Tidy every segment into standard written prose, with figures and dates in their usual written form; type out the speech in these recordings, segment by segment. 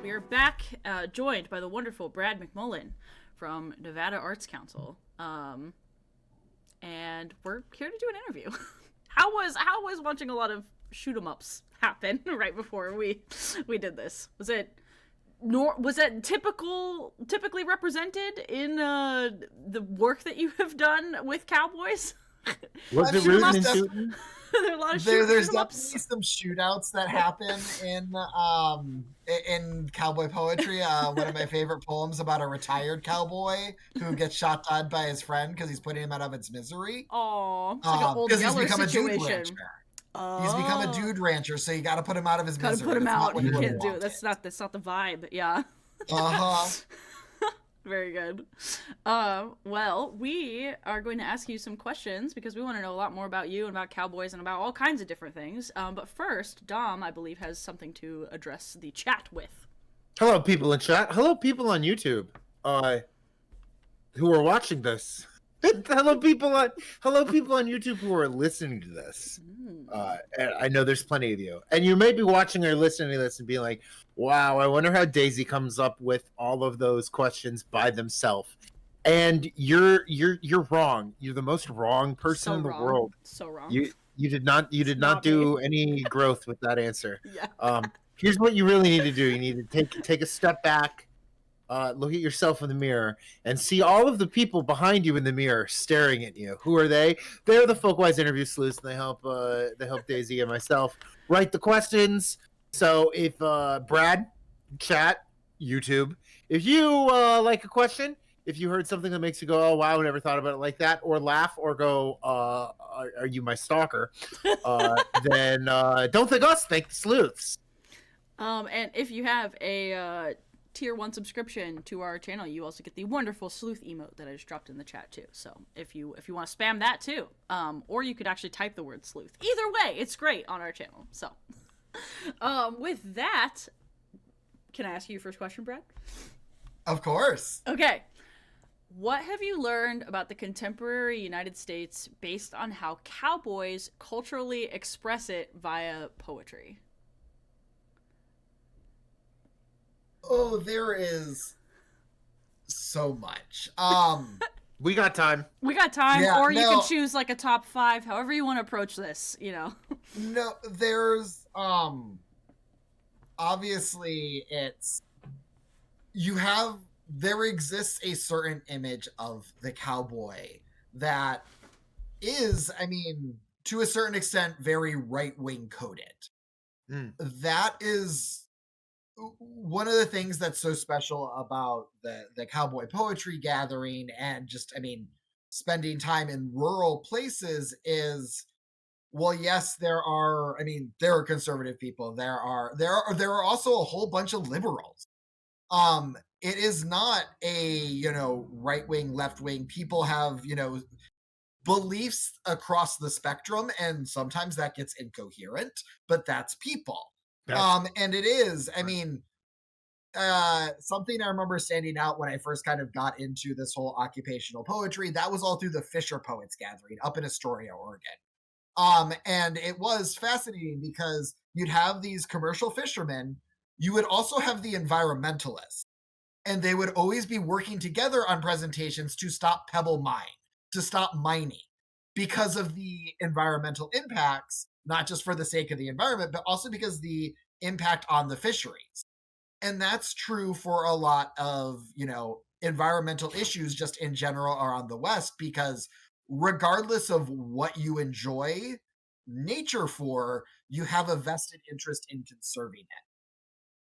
We are back, joined by the wonderful Brad McMullen from Nevada Arts Council, and we're here to do an interview. How was watching a lot of shoot 'em ups happen right before we did this? Was it typically represented in the work that you have done with cowboys? Was it Shoot 'em rootin' and ups? shooting? There are a lot of There's shoot 'em ups. definitely some shootouts that happen in cowboy poetry. One of my favorite poems about a retired cowboy who gets shot dead by his friend because he's putting him out of its misery. Oh, it's like an old Because Yeller situation. He's become a dude rancher, so you got to put him out of his misery. Gotta put him It's not out. what You he can't do it. wanted. That's not the vibe. Yeah. Very good. Well, we are going to ask you some questions because we want to know a lot more about you and about cowboys and about all kinds of different things. But first, Dom, I believe, has something to address the chat with. Hello, people in chat. Hello, people on YouTube. Who are watching this. hello, people on YouTube who are listening to this. And I know there's plenty of you, and you may be watching or listening to this and being like, "Wow, I wonder how Daisy comes up with all of those questions by themselves." And you're wrong. You're the most wrong person in the world. So wrong. You did not do any growth with that answer. Yeah. Here's what you really need to do. You need to take a step back, look at yourself in the mirror, and see all of the people behind you in the mirror staring at you. Who are they? They're the Folkwise interview sleuths, and they help Daisy and myself write the questions. So if Brad, chat, YouTube, if you like a question, if you heard something that makes you go, "Oh wow, I never thought about it like that," or laugh, or go, "Are you my stalker?" Then don't thank us, thank the sleuths. And if you have a tier 1 subscription to our channel, you also get the wonderful sleuth emote that I just dropped in the chat too. So if you want to spam that too, or you could actually type the word sleuth. Either way, it's great on our channel. So with that, can I ask you your first question, Brad? Of course. Okay. What have you learned about the contemporary United States based on how cowboys culturally express it via poetry? Oh, there is so much. We got time. Yeah, or you can choose like a top 5, however you want to approach this, No, there's obviously there exists a certain image of the cowboy that is, to a certain extent, very right-wing coded. That is one of the things that's so special about the cowboy poetry gathering and just, spending time in rural places is, well, yes, there are conservative people. There are also a whole bunch of liberals. It is not a, right wing, left wing. People have, beliefs across the spectrum, and sometimes that gets incoherent, but that's people. And it is, something I remember standing out when I first kind of got into this whole occupational poetry, that was all through the Fisher Poets Gathering up in Astoria, Oregon. And it was fascinating because you'd have these commercial fishermen, you would also have the environmentalists, and they would always be working together on presentations to stop pebble mine, to stop mining, because of the environmental impacts, not just for the sake of the environment, but also because the impact on the fisheries. And that's true for a lot of, environmental issues just in general around the West, because regardless of what you enjoy nature for, you have a vested interest in conserving it.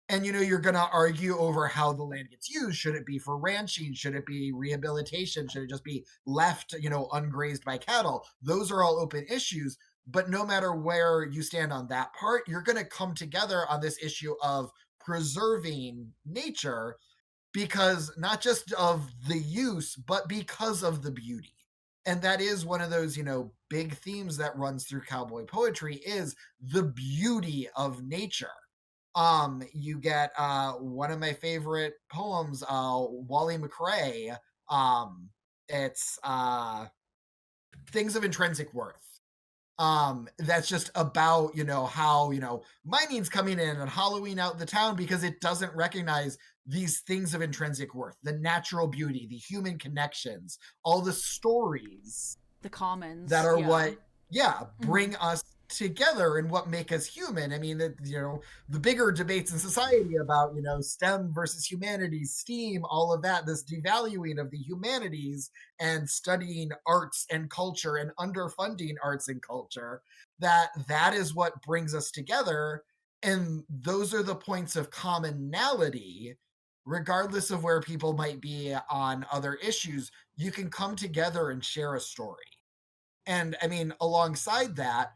And, you're going to argue over how the land gets used. Should it be for ranching? Should it be rehabilitation? Should it just be left, ungrazed by cattle? Those are all open issues. But no matter where you stand on that part, you're going to come together on this issue of preserving nature, because not just of the use, but because of the beauty. And that is one of those, big themes that runs through cowboy poetry, is the beauty of nature. You get one of my favorite poems, Wally McRae. It's Things of Intrinsic Worth. That's just about, how, mining's coming in and hollowing out the town because it doesn't recognize these things of intrinsic worth, the natural beauty, the human connections, all the stories The that commons, are yeah. what, yeah, Hmm. bring us together and what make us human. I mean, the bigger debates in society about, STEM versus humanities, STEAM, all of that, this devaluing of the humanities and studying arts and culture and underfunding arts and culture, that is what brings us together. And those are the points of commonality, regardless of where people might be on other issues. You can come together and share a story. And I mean, alongside that,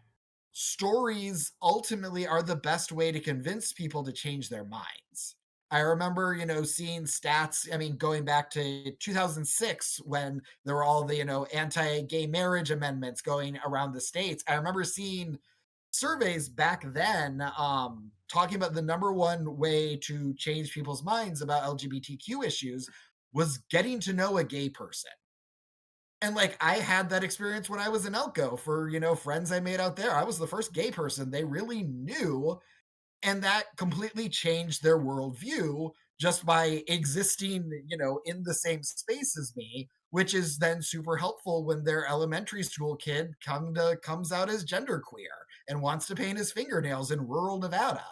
stories ultimately are the best way to convince people to change their minds. I remember, seeing stats, I mean, going back to 2006 when there were all the, anti-gay marriage amendments going around the states. I remember seeing surveys back then talking about the number one way to change people's minds about LGBTQ issues was getting to know a gay person. And like I had that experience when I was in Elko for, friends I made out there. I was the first gay person they really knew, and that completely changed their worldview just by existing, in the same space as me, which is then super helpful when their elementary school kid comes out as genderqueer and wants to paint his fingernails in rural Nevada.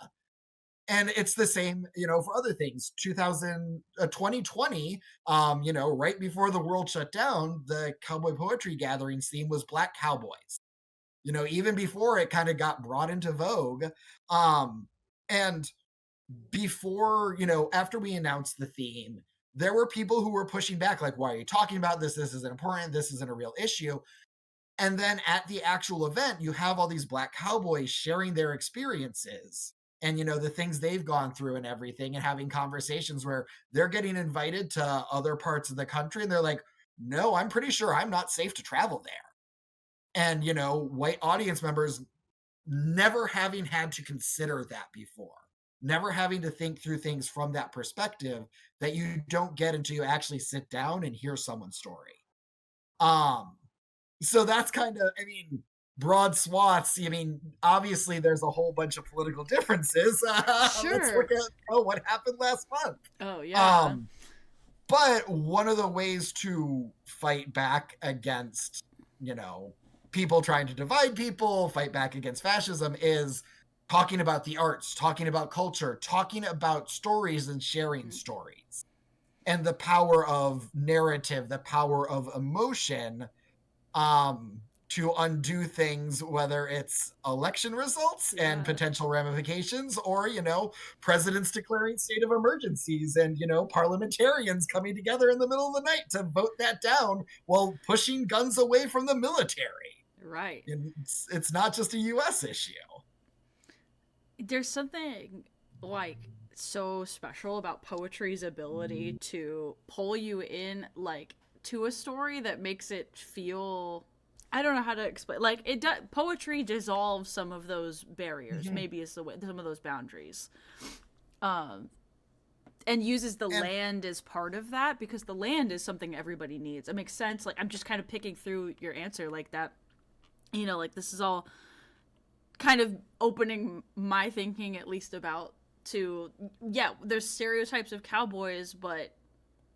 And it's the same, for other things. 2020, right before the world shut down, the cowboy poetry gatherings theme was Black Cowboys. Even before it kind of got brought into vogue. And before, after we announced the theme, there were people who were pushing back, like, why are you talking about this? This isn't important. This isn't a real issue. And then at the actual event, you have all these Black cowboys sharing their experiences and, the things they've gone through and everything, and having conversations where they're getting invited to other parts of the country. And they're like, no, I'm pretty sure I'm not safe to travel there. And, white audience members never having had to consider that before, never having to think through things from that perspective that you don't get until you actually sit down and hear someone's story. Um, so that's kind of, I mean, broad swaths. I mean, obviously, there's a whole bunch of political differences. Let's look Sure. at what happened last month. Oh yeah. Um, but one of the ways to fight back against, people trying to divide people, fight back against fascism, is talking about the arts, talking about culture, talking about stories and sharing Mhm. stories, and the power of narrative, the power of emotion, um, to undo things, whether it's election results and Yeah. potential ramifications, or, presidents declaring state of emergencies and, parliamentarians coming together in the middle of the night to vote that down while pushing guns away from the military. Right. And it's not just a US issue. There's something like so special about poetry's ability to pull you in like to a story that makes it feel, I don't know how to explain, like it does. Poetry dissolves some of those barriers, Mhm. maybe is the way, some of those boundaries, um and uses the And land as part of that, because the land is something everybody needs. It makes sense. Like I'm just kind of picking through your answer like that, like this is all kind of opening my thinking at least about to, yeah, there's stereotypes of cowboys, but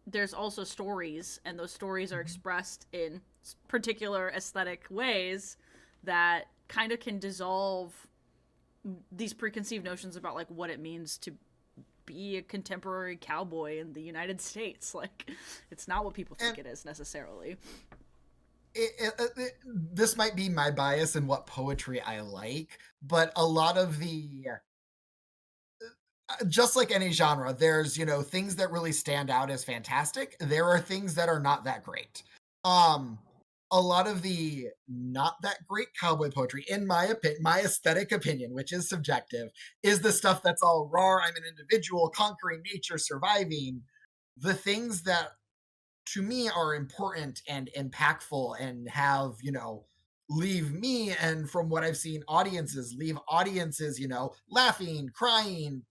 there's also stories, and those stories are expressed in particular aesthetic ways that kind of can dissolve these preconceived notions about like what it means to be a contemporary cowboy in the United States. Like it's not what people think and it is necessarily. this might be my bias in what poetry I like, but a lot of the just like any genre, there's, things that really stand out as fantastic. There are things that are not that great. Um, a lot of the not that great cowboy poetry, in my opinion, my aesthetic opinion, which is subjective, is the stuff that's all raw. I'm an individual conquering nature, surviving. The things that to me are important and impactful and have, leave me, and from what I've seen, audiences leave audiences, laughing, crying,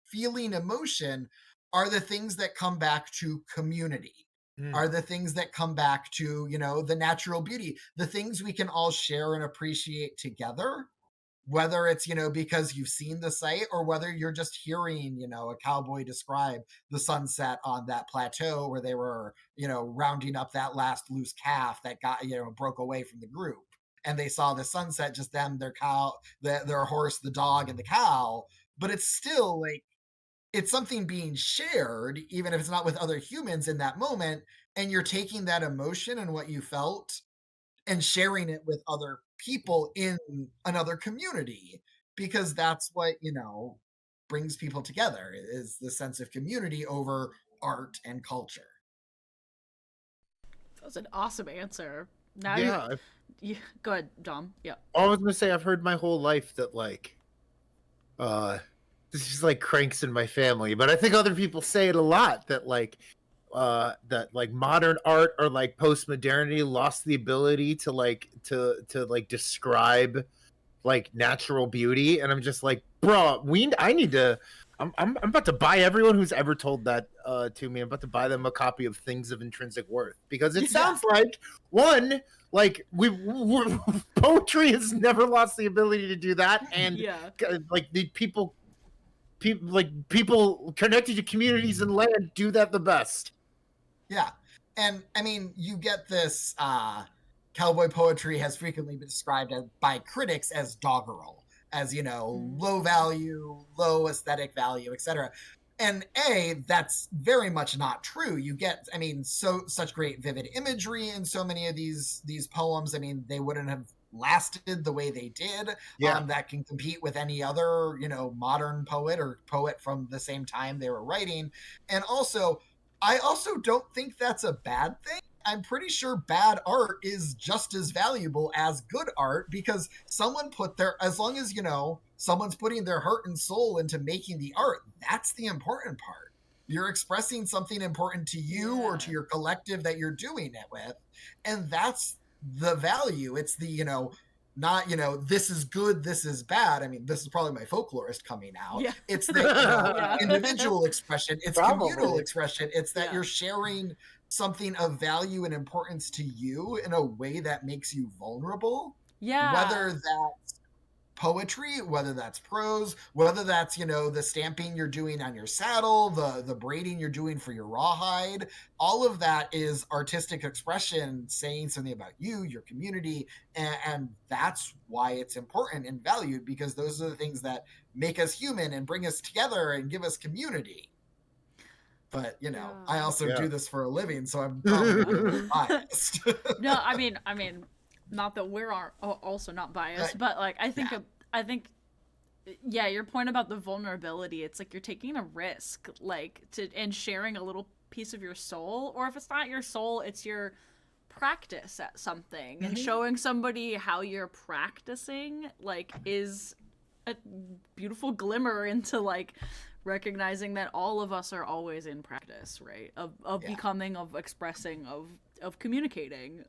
feeling emotion, are the things that come back to community. are the things that come back to, the natural beauty, the things we can all share and appreciate together, whether it's, because you've seen the site or whether you're just hearing, a cowboy describe the sunset on that plateau where they were, rounding up that last loose calf that got, broke away from the group. And they saw the sunset, just them, their cow, their horse, the dog, and the cow. But it's still like, it's something being shared, even if it's not with other humans in that moment. And you're taking that emotion and what you felt and sharing it with other people in another community, because that's what, brings people together, is the sense of community over art and culture. That was an awesome answer. Now Yeah. you go ahead, Dom. Yeah. I was gonna say, I've heard my whole life that like, this is like cranks in my family, but I think other people say it a lot that like, that like modern art or like post-modernity lost the ability to like describe like natural beauty, and I'm just like, bro, I need to. I'm about to buy everyone who's ever told that to me. I'm about to buy them a copy of Things of Intrinsic Worth, because it sounds like one, like poetry has never lost the ability to do that, and like the people connected to communities and land do that the best. Yeah. And I mean, you get this cowboy poetry has frequently been described by critics as doggerel, as, low value, low aesthetic value, etc. And that's very much not true. You get, I mean, such great vivid imagery in so many of these poems. I mean, they wouldn't have lasted the way they did. That can compete with any other, modern poet or poet from the same time they were writing. And also, I also don't think that's a bad thing. I'm pretty sure bad art is just as valuable as good art, because someone as long as, someone's putting their heart and soul into making the art, that's the important part. You're expressing something important to you or to your collective that you're doing it with. And that's the value. It's the, not, this is good, this is bad. I mean, this is probably my folklorist coming out. It's the individual expression, it's communal expression. It's that you're sharing something of value and importance to you in a way that makes you vulnerable. Whether that's poetry, whether that's prose, whether that's, the stamping you're doing on your saddle, the braiding you're doing for your rawhide, all of that is artistic expression saying something about you, your community, and that's why it's important and valued, because those are the things that make us human and bring us together and give us community. But, I also do this for a living, so I'm probably biased. No, I mean, not that we're also not biased, but like I think your point about the vulnerability, it's like you're taking a risk, like and sharing a little piece of your soul, or if it's not your soul, it's your practice at something, and showing somebody how you're practicing like is a beautiful glimmer into like recognizing that all of us are always in practice, right? Of becoming, of expressing, of communicating.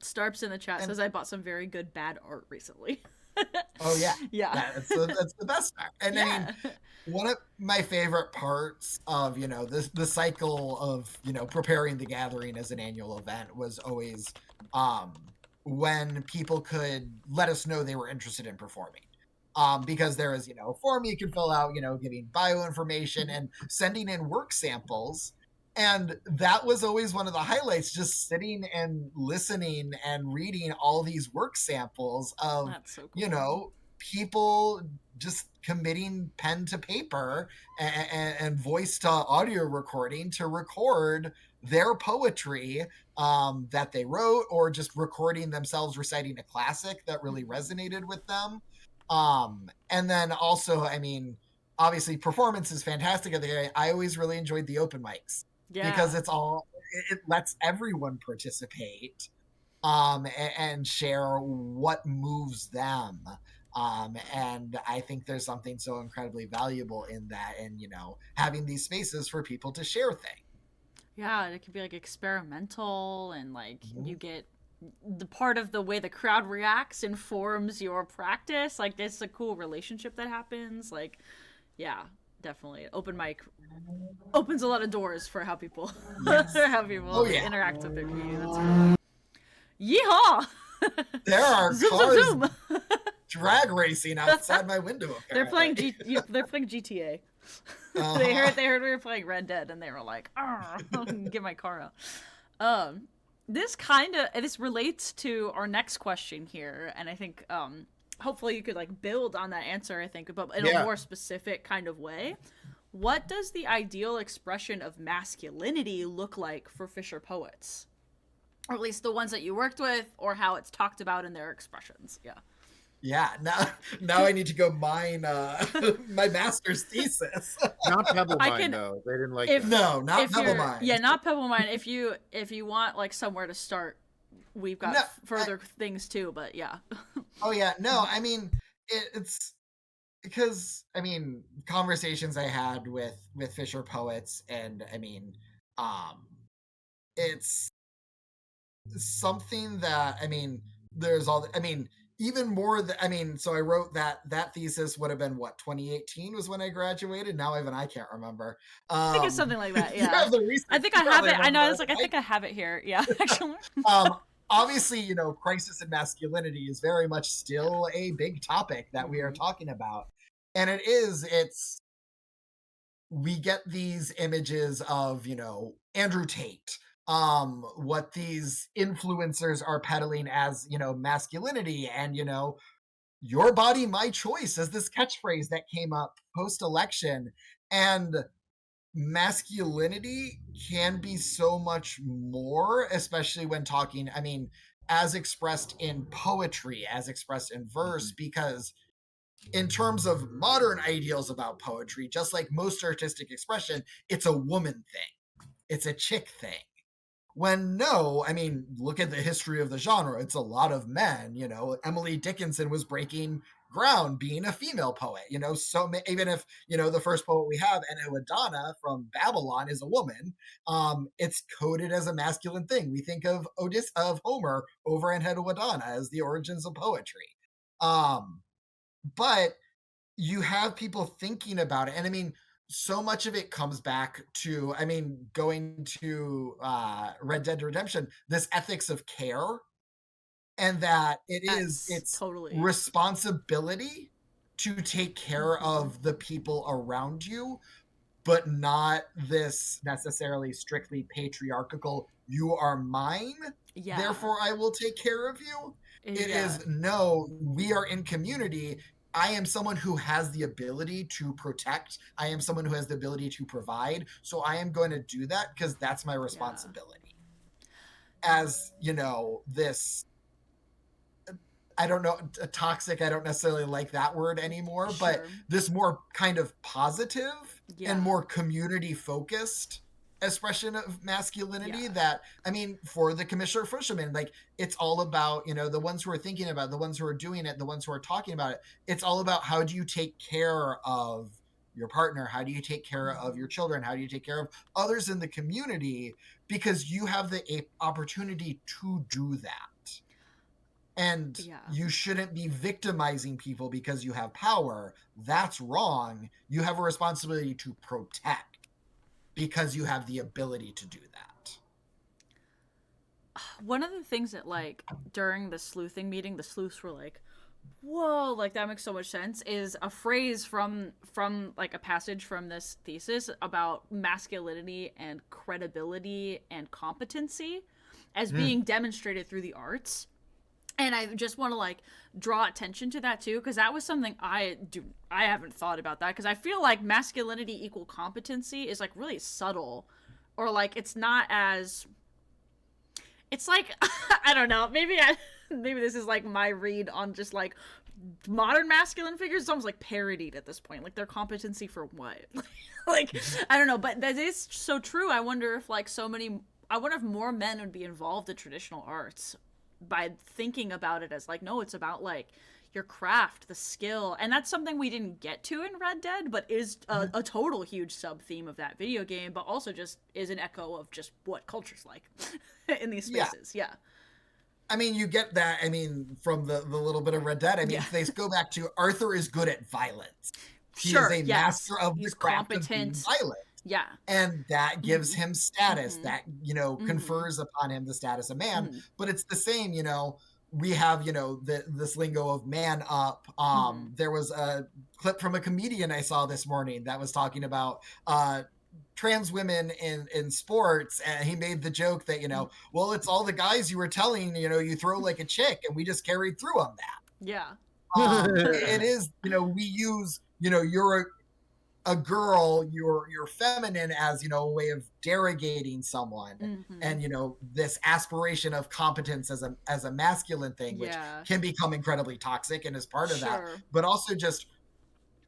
Starps in the chat says, I bought some very good bad art recently. Oh yeah. That's the best part. And I mean, one of my favorite parts of, the cycle of, preparing the gathering as an annual event was always when people could let us know they were interested in performing. Because there is, a form you can fill out, giving bio information and sending in work samples. And that was always one of the highlights, just sitting and listening and reading all these work samples of, so cool. People just committing pen to paper and voice to audio recording to record their poetry that they wrote, or just recording themselves reciting a classic that really resonated with them. And then also, I mean, obviously performance is fantastic. I always really enjoyed the open mics because it lets everyone participate and share what moves them. And I think there's something so incredibly valuable in that, and, having these spaces for people to share things. Yeah, it could be like experimental, and like you get the part of the way the crowd reacts informs your practice. Like, it's a cool relationship that happens. Like, definitely. Open mic opens a lot of doors for how people interact with their community. That's cool. Yeehaw! There are Zoom, cars zoom, zoom. drag racing outside my window. They're playing Apparently. they're playing GTA. Uh-huh. They heard we were playing Red Dead, and they were like, get my car out. This relates to our next question here, and I think hopefully you could like build on that answer, I think, but in a more specific kind of way. What does the ideal expression of masculinity look like for Fisher poets? Or at least the ones that you worked with, or how it's talked about in their expressions. Yeah. Yeah, now I need to go mine my master's thesis. Not Pebble Mine, though. They didn't like that. No, not Pebble Mine. Yeah, not Pebble Mine. If you want like somewhere to start, we've got further things too, but yeah. Oh yeah, no, I mean it's because conversations I had with Fisher poets, and it's something that there's all even more so I wrote that thesis would have been what, 2018 was when I graduated. Now I can't remember. I think it's something like that. Yeah. I think I have it. I know. It's like I think I have it here. Yeah, actually. Obviously, crisis in masculinity is very much still a big topic that we are talking about, and we get these images of Andrew Tate, what these influencers are peddling as masculinity, and your body my choice as this catchphrase that came up post-election. And masculinity can be so much more, especially when talking as expressed in poetry, as expressed in verse, because in terms of modern ideals about poetry, just like most artistic expression, it's a woman thing, it's a chick thing. When look at the history of the genre. It's a lot of men. Emily Dickinson was breaking ground being a female poet. So even if the first poet we have, Enhewadana from Babylon, is a woman, it's coded as a masculine thing. We think of Homer over Enhewadana as the origins of poetry. But you have people thinking about it, and so much of it comes back to, going to Red Dead Redemption, this ethics of care, and that it's totally responsibility to take care of the people around you, but not this necessarily strictly patriarchal, you are mine, therefore I will take care of you. It is, no, we are in community. I am someone who has the ability to protect. I am someone who has the ability to provide. So I am going to do that because that's my responsibility. As, this, I don't know, toxic, I don't necessarily like that word anymore, but this more kind of positive and more community focused expression of masculinity that, for the Commissioner Fisherman, like, it's all about, the ones who are thinking about it, the ones who are doing it, the ones who are talking about it. It's all about, how do you take care of your partner? How do you take care of your children? How do you take care of others in the community? Because you have the opportunity to do that. And you shouldn't be victimizing people because you have power. That's wrong. You have a responsibility to protect, because you have the ability to do that. One of the things that, like, during the sleuthing meeting, the sleuths were like, whoa, like, that makes so much sense, is a phrase from like a passage from this thesis about masculinity and credibility and competency as being demonstrated through the arts. And I just want to, like, draw attention to that too, because that was something I haven't thought about that, because I feel like masculinity equal competency is, like, really subtle, or, like, it's not as, it's like, I don't know, maybe this is, like, my read on just, like, modern masculine figures. It's almost like parodied at this point, like, their competency for what? Like, I don't know, but that is so true. I wonder if, like, I wonder if more men would be involved in traditional arts by thinking about it as, like, no, it's about, like, your craft, the skill. And that's something we didn't get to in Red Dead, but is a total huge sub-theme of that video game, but also just is an echo of just what culture's like in these spaces. You get that, from the little bit of Red Dead. They go back to Arthur is good at violence. He Sure, is a yes. master of He's the craft of being competent. violent. Yeah. And that gives Mhm. him status, Mhm. that, confers upon him the status of man. Mhm. But it's the same, we have, this lingo of man up. Mhm. There was a clip from a comedian I saw this morning that was talking about trans women in sports, and he made the joke that, well, it's all the guys you were telling, you throw like a chick, and we just carried through on that. Yeah. It is, we use, you're a girl, you're feminine as, a way of derogating someone. Mhm. And, this aspiration of competence as a masculine thing, which Yeah. can become incredibly toxic and is part of that. Sure. But also just,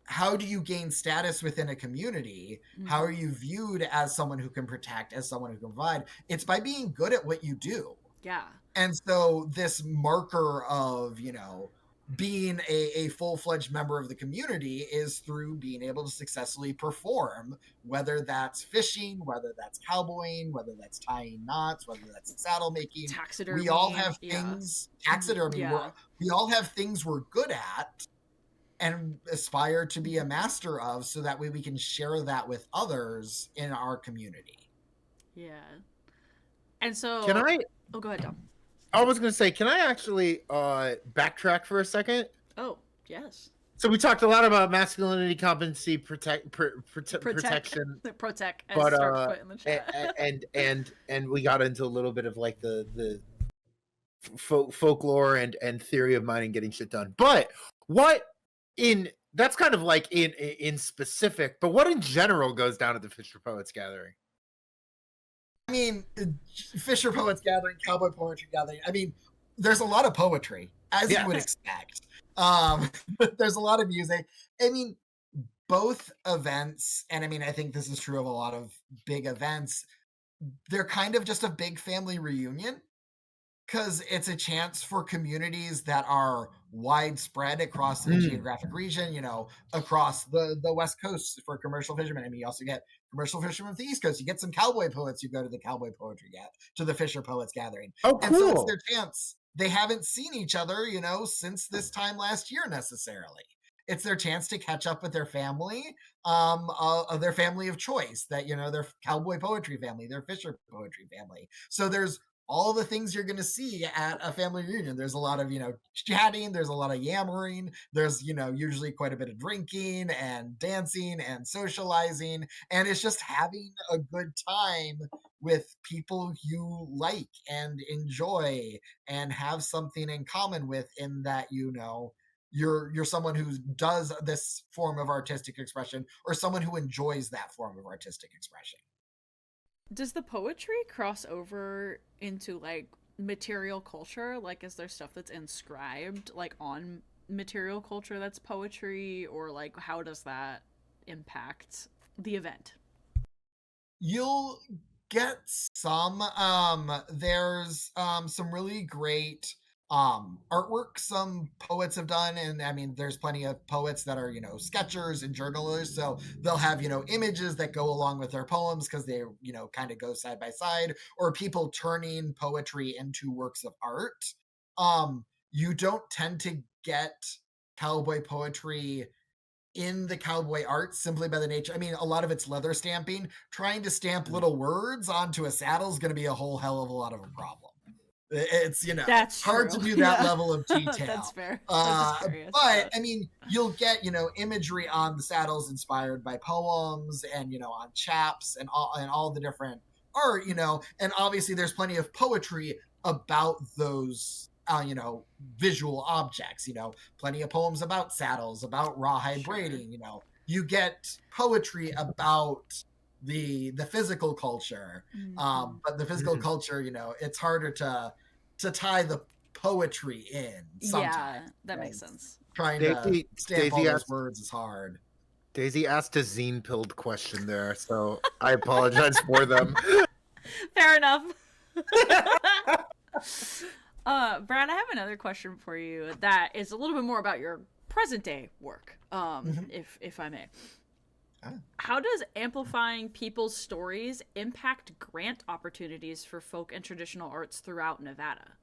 how do you gain status within a community? How are Mhm. you viewed as someone who can protect, as someone who can provide? It's by being good at what you do. Yeah. And so this marker of, being a full-fledged member of the community is through being able to successfully perform, whether that's fishing, whether that's cowboying, whether that's tying knots, whether that's saddle making. Taxidermy. We all have Yeah. things, taxidermy, Yeah. we all have things we're good at and aspire to be a master of, so that way we can share that with others in our community. Yeah. And so Can I? Oh, go ahead, Dom. I was going to say, can I actually backtrack for a second? Oh, yes. So we talked a lot about masculinity, competency, protection, Protect, as but Stark put in the chat. and we got into a little bit of like the folklore and theory of mind and getting shit done. But what in that's kind of like in specific, but what in general goes down at the Fisher Poets Gathering? I mean, Fisher Poets Gathering, Cowboy Poetry Gathering. I mean, there's a lot of poetry, as you would expect. There's a lot of music. I mean, both events, and I mean, I think this is true of a lot of big events, they're kind of just a big family reunion, because it's a chance for communities that are widespread across the geographic region, across the West Coast for commercial fishermen. I mean, you also get commercial fishermen from the East Coast. You get some cowboy poets who go to the Cowboy Poetry to the Fisher Poets Gathering. Oh, cool. And so it's their chance. They haven't seen each other, since this time last year necessarily. It's their chance to catch up with their family, of their family of choice, that, their cowboy poetry family, their Fisher poetry family. So there's all the things you're going to see at a family reunion. There's a lot of, chatting. There's a lot of yammering. There's, usually quite a bit of drinking and dancing and socializing. And it's just having a good time with people you like and enjoy and have something in common with, in that, you're someone who does this form of artistic expression, or someone who enjoys that form of artistic expression. Does the poetry cross over into like material culture? Like, is there stuff that's inscribed like on material culture that's poetry, or like how does that impact the event? You'll get some. There's some really great artwork some poets have done, and I mean, there's plenty of poets that are, sketchers and journalists, so they'll have, images that go along with their poems, because they, kind of go side by side, or people turning poetry into works of art. You don't tend to get cowboy poetry in the cowboy art, simply by the nature. I mean, a lot of it's leather stamping. Trying to stamp little words onto a saddle is going to be a whole hell of a lot of a problem. It's, That's hard true. to do that Yeah. level of detail. That's fair. I was just But I mean, you'll get, imagery on the saddles inspired by poems, and, on chaps and all the different art, and obviously there's plenty of poetry about those, visual objects, plenty of poems about saddles, about rawhide braiding, you get poetry about the physical culture. But the physical culture, it's harder to tie the poetry in sometimes. Yeah, that makes sense. Trying to stamp all Daisy those words is hard. Daisy asked a zine-pilled question there, so I apologize for them. Fair enough. Brad, I have another question for you that is a little bit more about your present day work, if I may. How does amplifying people's stories impact grant opportunities for folk and traditional arts throughout Nevada?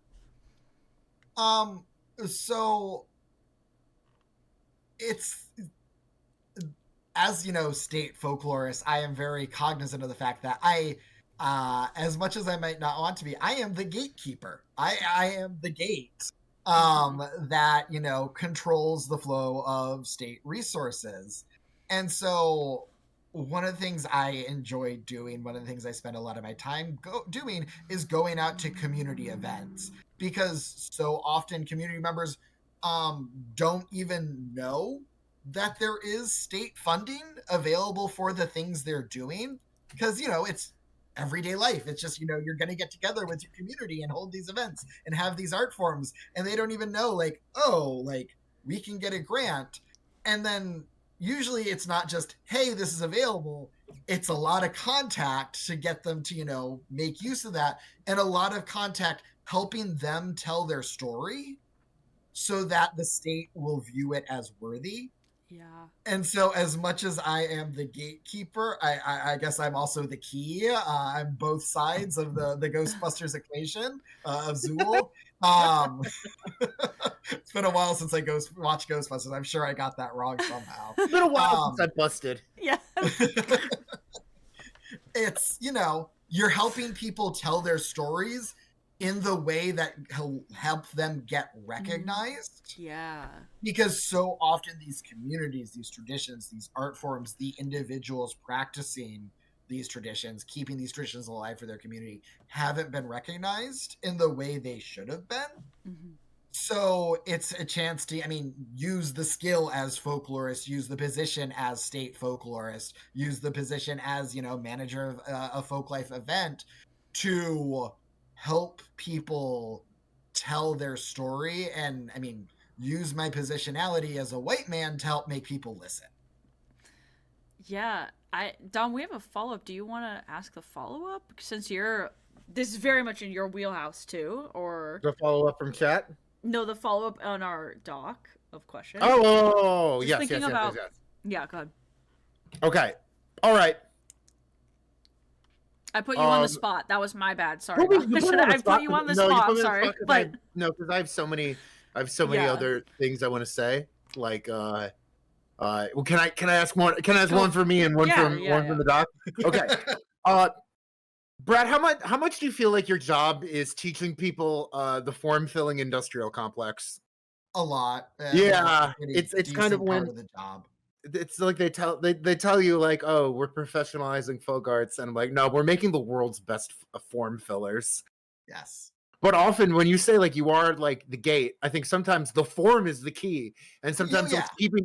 So it's as state folklorist, I am very cognizant of the fact that as much as I might not want to be, I am the gatekeeper. I am the gate that controls the flow of state resources. And so one of the things I enjoy doing, one of the things I spend a lot of my time doing, is going out to community events, because so often community members don't even know that there is state funding available for the things they're doing, because it's everyday life. It's just you're going to get together with your community and hold these events and have these art forms, and they don't even know we can get a grant. And then usually it's not just, hey, this is available. It's a lot of contact to get them to make use of that, and a lot of contact helping them tell their story so that the state will view it as worthy. Yeah. And so as much as I am the gatekeeper, I guess I'm also the key. I'm both sides of the Ghostbusters equation of Zool. It's been a while since I watched Ghostbusters. I'm sure I got that wrong somehow. It's been a while since I busted. Yeah. It's, you're helping people tell their stories in the way that help them get recognized. Yeah. Because so often these communities, these traditions, these art forms, the individuals practicing these traditions, keeping these traditions alive for their community, haven't been recognized in the way they should have been. Mm-hmm. So it's a chance to, use the skill as folklorist, use the position as state folklorist, use the position as, manager of a folklife event to help people tell their story, and use my positionality as a white man to help make people listen. Yeah. Dom, we have a follow-up. Do you want to ask the follow-up, since this is very much in your wheelhouse too? Or The follow-up from chat? No, the follow-up on our doc of questions. Oh, yes, thinking yes. Yeah, go ahead. Okay. All right. I put you on the spot. That was my bad. Sorry. I put you on the spot. I'm sorry. But because I have so many other things I want to say. Like, well, can I ask one? Can I ask one for me and one from the doc? Okay. Brad, how much do you feel like your job is teaching people the form-filling industrial complex? A lot. Yeah, it's kind of part of the job. It's like they tell you like, oh, we're professionalizing folk arts, and I'm like, no, we're making the world's best form fillers. Yes. But often when you say like you are like the gate, I think sometimes the form is the key, and sometimes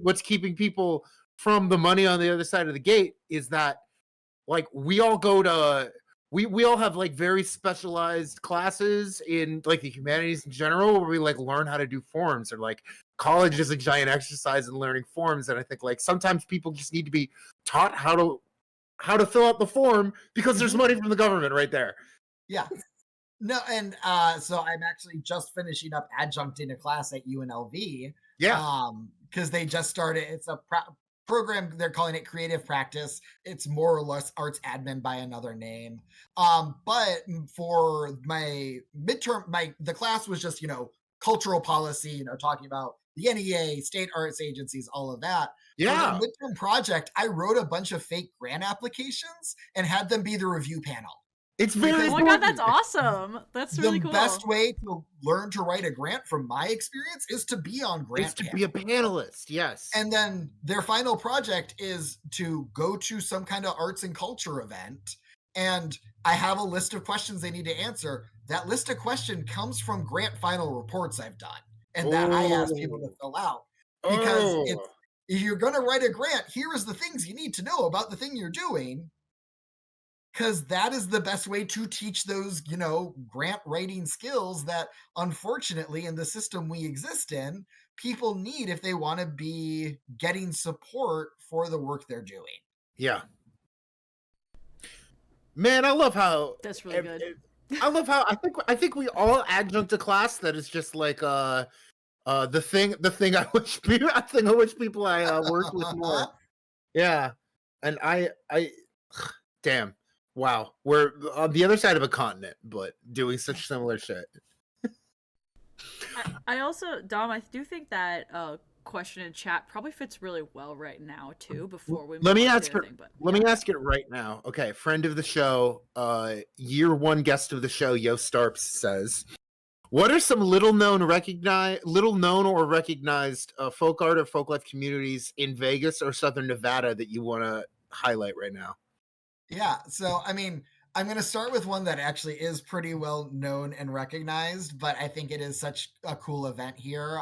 what's keeping people from the money on the other side of the gate is that like we all have like very specialized classes in like the humanities in general, where we like learn how to do forms, or like college is a giant exercise in learning forms. And I think like sometimes people just need to be taught how to fill out the form, because there's money from the government right there. Yeah. No, and so I'm actually just finishing up adjuncting a class at UNLV. Yeah. Because they just started. It's a program, they're calling it creative practice. It's more or less arts admin by another name. But for my midterm, the class was just cultural policy, talking about the NEA, state arts agencies, all of that. Yeah. For the midterm project, I wrote a bunch of fake grant applications and had them be the review panel. It's very Oh my god, that's awesome. That's really cool. The best way to learn to write a grant, from my experience, is to be on grant panel. Be a panelist, yes. And then their final project is to go to some kind of arts and culture event, and I have a list of questions they need to answer. That list of questions comes from grant final reports I've done, and that I ask people to fill out. Because if you're going to write a grant, here is the things you need to know about the thing you're doing. Because that is the best way to teach those, grant writing skills that, unfortunately, in the system we exist in, people need if they want to be getting support for the work they're doing. Yeah. Man, I love how that's really good. I love how I think we all adjunct a class that is just like the thing I wish people I work with more. Yeah. And I damn. Wow, we're on the other side of a continent, but doing such similar shit. I also, Dom, I do think that question in chat probably fits really well right now too. Before we Let move me on to ask the her. thing, but Let me ask it right now. Okay, friend of the show, year one guest of the show, Yo Starps says, "What are some little known or recognized folk art or folk life communities in Vegas or Southern Nevada that you want to highlight right now?" Yeah. So, I mean, I'm going to start with one that actually is pretty well known and recognized, but I think it is such a cool event here.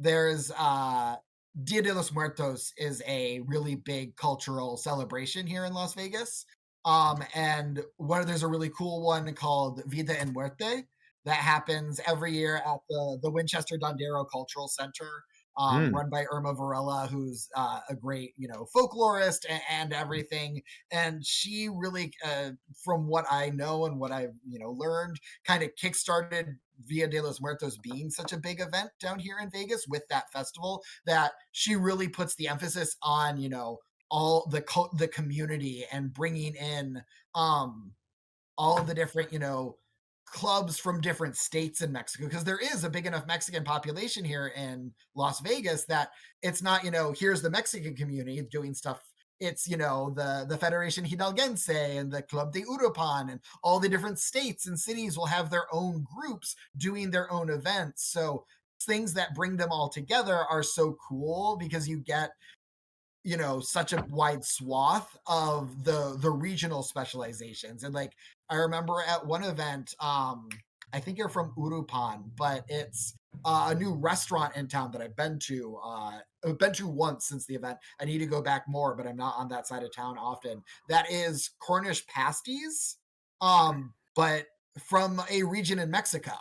There's Dia de los Muertos is a really big cultural celebration here in Las Vegas. And there's a really cool one called Vida en Muerte that happens every year at the Winchester Dondero Cultural Center. Run by Irma Varela, who's a great, folklorist and everything. And she really, from what I know and what I've, learned, kind of kickstarted Via de los Muertos being such a big event down here in Vegas with that festival, that she really puts the emphasis on, all the community and bringing in all of the different, clubs from different states in Mexico, because there is a big enough Mexican population here in Las Vegas that it's not, here's the Mexican community doing stuff. It's, the Federation Hidalguense and the Club de Urupan, and all the different states and cities will have their own groups doing their own events. So things that bring them all together are so cool, because you get, such a wide swath of the regional specializations. And like, I remember at one event, I think you're from Urupan, but it's a new restaurant in town that I've been to once since the event. I need to go back more, but I'm not on that side of town often. That is Cornish pasties, but from a region in Mexico,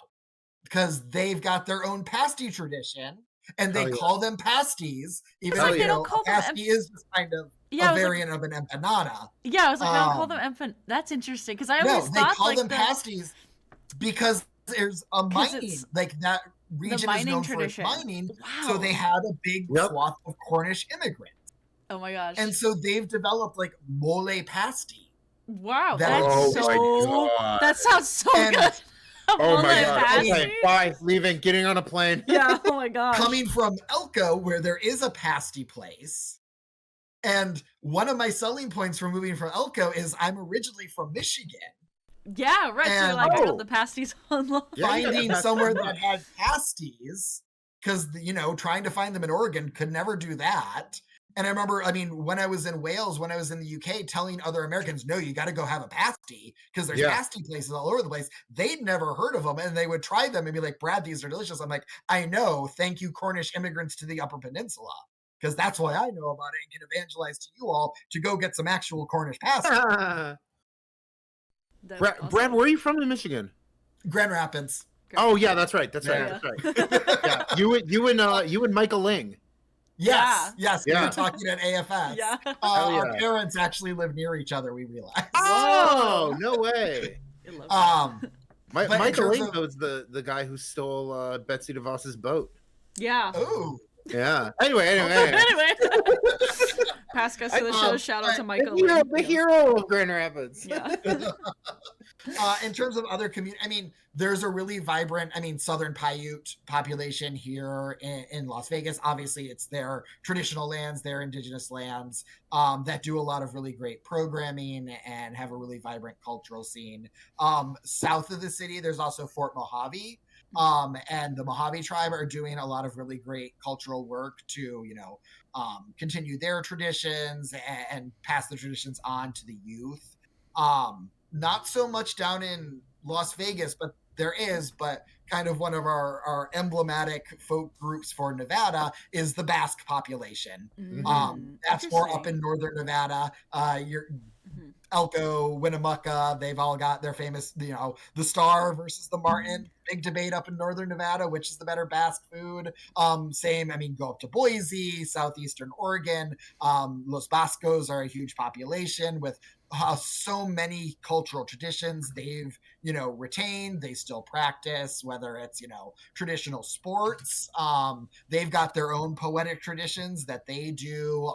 because they've got their own pasty tradition. And they call them pasties, even like if they don't call a pasty is just kind of a variant of an empanada. Yeah, I was like, I don't call them empan. That's interesting, because I always thought they call like them pasties because there's a mining, like that region is known tradition for its mining. Wow. So they had a big swath of Cornish immigrants. Oh my gosh! And so they've developed like mole pasty. Wow, that sounds so good. Oh my god! Okay, bye. Leaving. Getting on a plane. Yeah. Oh my god. Coming from Elko, where there is a pasty place, and one of my selling points for moving from Elko is I'm originally from Michigan. Yeah, right. And, so like, I got the pasties online. Finding somewhere that had pasties, because trying to find them in Oregon could never do that. And I remember, when I was in Wales, when I was in the UK, telling other Americans, no, you got to go have a pasty, because there's pasty places all over the place. They'd never heard of them, and they would try them and be like, Brad, these are delicious. I'm like, I know. Thank you, Cornish immigrants to the Upper Peninsula, because that's why I know about it and can evangelize to you all to go get some actual Cornish pasty. Brad, where are you from in Michigan? Grand Rapids. Oh, yeah, that's right. That's right. Yeah, you and Michael Ling. Yes, we were talking at AFS. Yeah. Our parents actually live near each other, we realized. Oh, no way. Michael Ling was the guy who stole Betsy DeVos's boat. Yeah. Oh. Yeah. Anyway. Pass us to the show. Shout out to Michael. The hero of Grand Rapids. Yeah. In terms of other communities, there's a really vibrant, Southern Paiute population here in Las Vegas. Obviously, it's their traditional lands, their indigenous lands, that do a lot of really great programming and have a really vibrant cultural scene. South of the city, there's also Fort Mojave. And the Mojave tribe are doing a lot of really great cultural work to, continue their traditions and pass the traditions on to the youth. Not so much down in Las Vegas, but there is, but kind of one of our emblematic folk groups for Nevada is the Basque population. That's more up in northern Nevada. Elko, Winnemucca, they've all got their famous, the Star versus the Martin. Big debate up in northern Nevada, which is the better Basque food. Same, go up to Boise, southeastern Oregon. Los Bascos are a huge population with so many cultural traditions they've, retained. They still practice, whether it's, traditional sports. They've got their own poetic traditions that they do,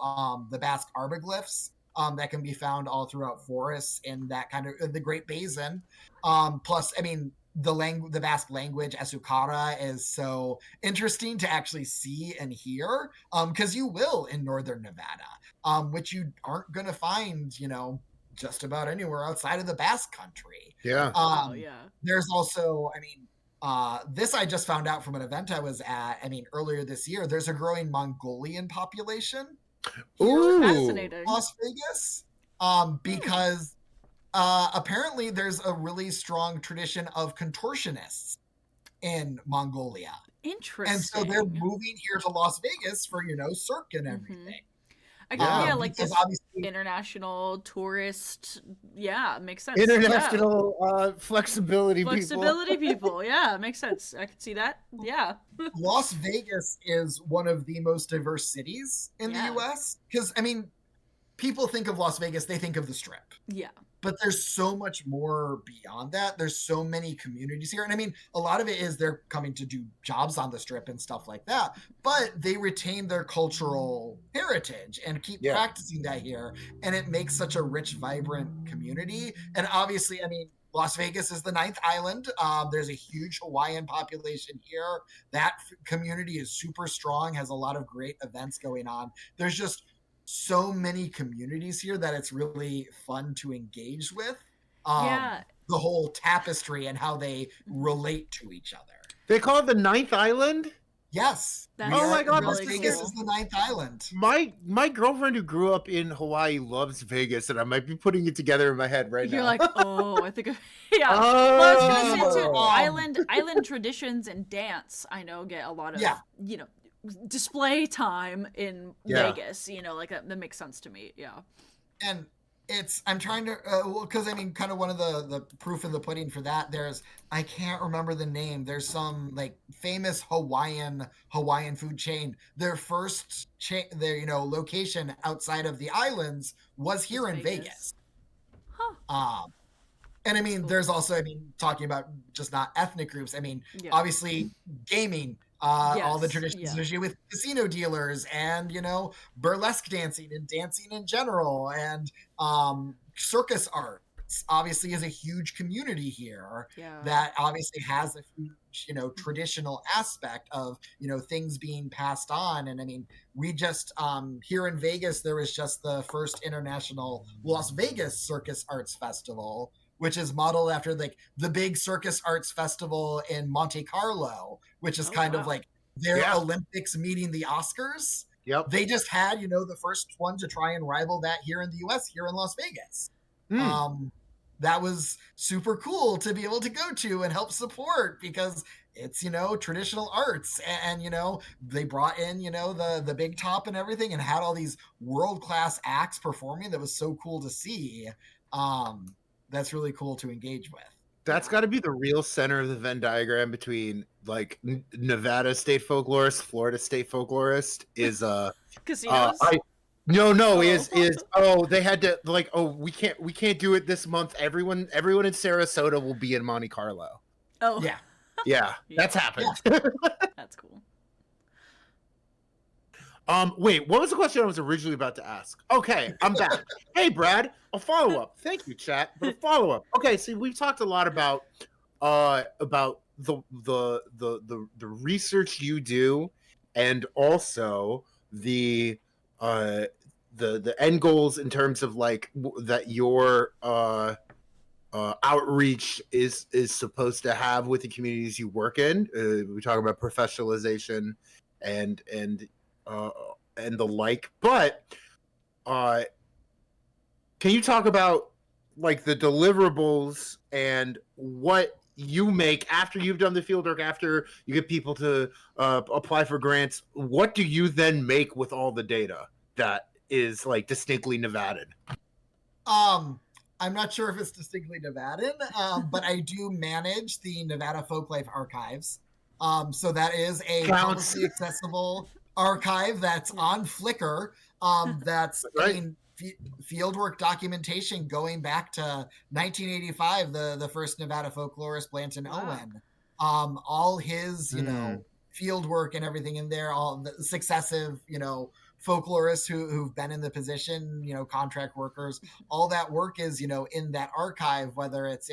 the Basque arboglyphs. That can be found all throughout forests in that kind of the Great Basin. Plus, the Basque language, Esukara, is so interesting to actually see and hear, because you will in northern Nevada, which you aren't going to find, just about anywhere outside of the Basque country. Yeah. There's also, this I just found out from an event I was at. Earlier this year, there's a growing Mongolian population Ooh, fascinating. in Las Vegas, because apparently there's a really strong tradition of contortionists in Mongolia. Interesting. And so they're moving here to Las Vegas for, Cirque and everything. I guess, like because this obviously international tourist, makes sense. international flexibility people. Yeah, makes sense. I can see that. Yeah. Las Vegas is one of the most diverse cities in the US, because people think of Las Vegas, they think of the Strip. Yeah. But there's so much more beyond that. There's so many communities here. And a lot of it is they're coming to do jobs on the Strip and stuff like that. But they retain their cultural heritage and keep practicing that here. And it makes such a rich, vibrant community. And obviously, Las Vegas is the 9th island. There's a huge Hawaiian population here. That community is super strong, has a lot of great events going on. There's just so many communities here that it's really fun to engage with. The whole tapestry and how they relate to each other. They call it the 9th island? Yes. Oh my God, Las Vegas is the 9th island. My girlfriend who grew up in Hawaii loves Vegas, and I might be putting it together in my head right now. You're like, I think well, I was gonna say too, island traditions and dance, I know, get a lot of display time in Vegas, like that makes sense to me. And I'm trying to because kind of one of the proof in the pudding for that, I can't remember the name, there's some like famous Hawaiian food chain. Their first location outside of the islands was here in Vegas. And cool. There's also talking about just not ethnic groups, obviously gaming, all the traditions associated with casino dealers and, burlesque dancing and dancing in general, and circus arts obviously is a huge community here that obviously has a huge, traditional aspect of, things being passed on. And we just, here in Vegas, there was just the first international Las Vegas Circus Arts Festival, which is modeled after like the big circus arts festival in Monte Carlo, which is kind of like their Olympics meeting the Oscars. Yep. They just had, the first one to try and rival that here in the US, here in Las Vegas. That was super cool to be able to go to and help support, because it's, traditional arts, and, they brought in, the big top and everything, and had all these world-class acts performing. That was so cool to see. That's really cool to engage with. That's got to be the real center of the Venn diagram between like Nevada state folklorist, Florida state folklorist is casinos. They had to we can't do it this month. Everyone in Sarasota will be in Monte Carlo. Oh yeah, that's happened. Yeah. That's cool. Wait, what was the question I was originally about to ask? Okay, I'm back. Hey, Brad, a follow-up. Thank you, chat, but a follow-up. Okay, see, we've talked a lot about the research you do, and also the end goals in terms of like that your outreach is supposed to have with the communities you work in. We talk about professionalization and the like, but can you talk about like the deliverables and what you make after you've done the fieldwork, after you get people to apply for grants? What do you then make with all the data that is like distinctly Nevadan? I'm not sure if it's distinctly Nevadan, but I do manage the Nevada Folklife Archives. So that is a publicly accessible archive that's on Flickr. That's right. Fieldwork documentation going back to 1985, the first Nevada folklorist, Blanton Owen. All his, fieldwork and everything in there, all the successive, folklorists who've been in the position, contract workers, all that work is, in that archive, whether it's,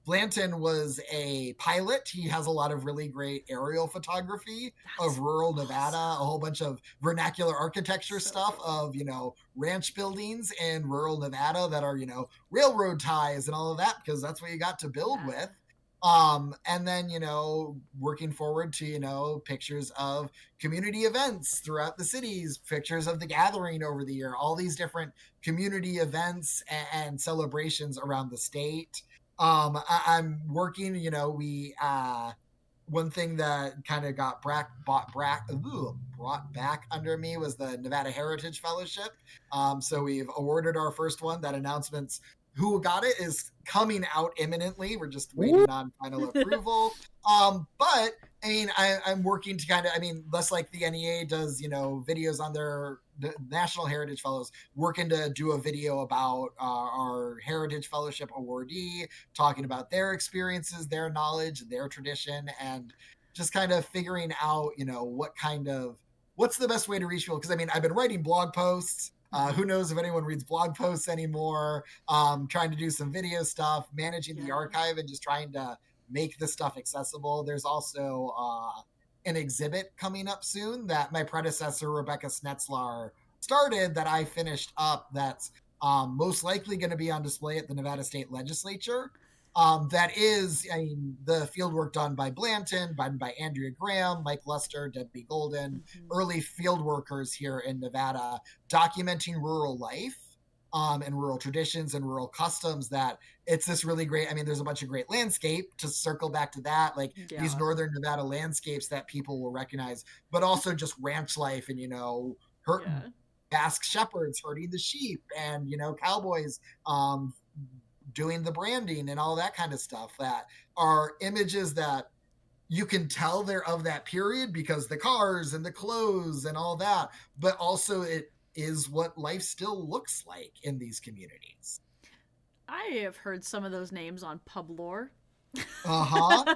Blanton was a pilot. He has a lot of really great aerial photography of rural Nevada, a whole bunch of vernacular architecture stuff of, ranch buildings in rural Nevada that are, railroad ties and all of that, because that's what you got to build with. And then, working forward to, pictures of community events throughout the cities, pictures of the gathering over the year, all these different community events and celebrations around the state. I'm working, one thing that kind of got brought back under me was the Nevada Heritage Fellowship. So we've awarded our first one. That announcement's who got it is coming out imminently. We're just waiting on final approval. But I mean, I'm working to kind of, less like the NEA does, videos on their National Heritage Fellows, working to do a video about our Heritage Fellowship awardee, talking about their experiences, their knowledge, their tradition, and just kind of figuring out, what's the best way to reach people. Because I've been writing blog posts. Who knows if anyone reads blog posts anymore, trying to do some video stuff, managing the archive, and just trying to make the stuff accessible. There's also an exhibit coming up soon that my predecessor, Rebecca Snetzlar, started that I finished up that's most likely going to be on display at the Nevada State Legislature. That is, the fieldwork done by Blanton, by Andrea Graham, Mike Luster, Debbie Golden, early field workers here in Nevada, documenting rural life and rural traditions and rural customs. That it's this really great, there's a bunch of great landscape, to circle back to that, these northern Nevada landscapes that people will recognize, but also just ranch life and, Basque shepherds herding the sheep and, cowboys doing the branding and all that kind of stuff, that are images that you can tell they're of that period because the cars and the clothes and all that, but also it is what life still looks like in these communities. I have heard some of those names on Publore. Publore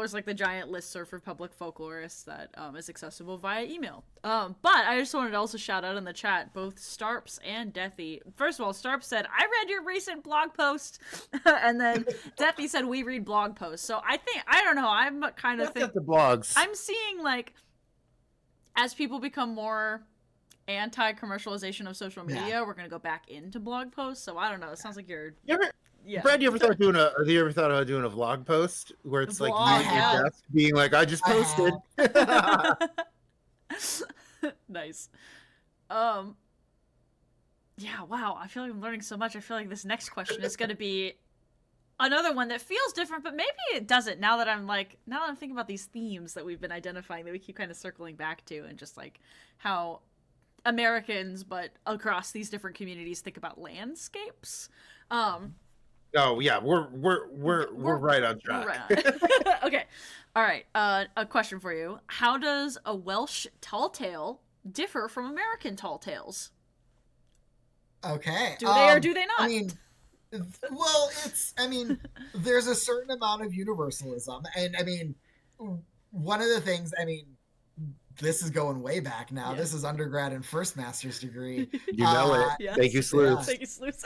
is like the giant listserv for public folklorists that is accessible via email. But I just wanted to also shout out in the chat both Starps and Deathy. First of all, Starps said, I read your recent blog post. And then Deathy said, we read blog posts. So I don't know, I'm kind of thinking the blogs. I'm seeing, as people become more anti-commercialization of social media, we're going to go back into blog posts. So I don't know, it sounds like you're... Brad, you ever thought about doing a vlog post where it's like you at your desk being like, I just posted? Nice. Yeah, wow. I feel like I'm learning so much. I feel like this next question is going to be another one that feels different, but maybe it doesn't now that I'm thinking about these themes that we've been identifying that we keep kind of circling back to, and just how Americans, but across these different communities, think about landscapes. Oh yeah, we're right on track. Okay, all right. A question for you: how does a Welsh tall tale differ from American tall tales? Okay, do they or do they not? There's a certain amount of universalism, and one of the things, this is going way back now. This is undergrad and first master's degree. You know it. Yes. Thank you, Sleuth. Thank you, Sleuth.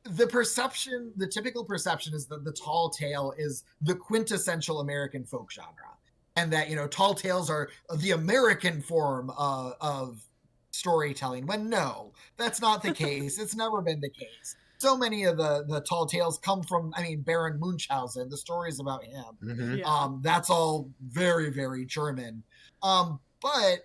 The typical perception is that the tall tale is the quintessential American folk genre, and that tall tales are the American form of storytelling. When no, that's not the case. It's never been the case. So many of the tall tales come from, Baron Munchausen, the stories about him. Mm-hmm. That's all very, very German. But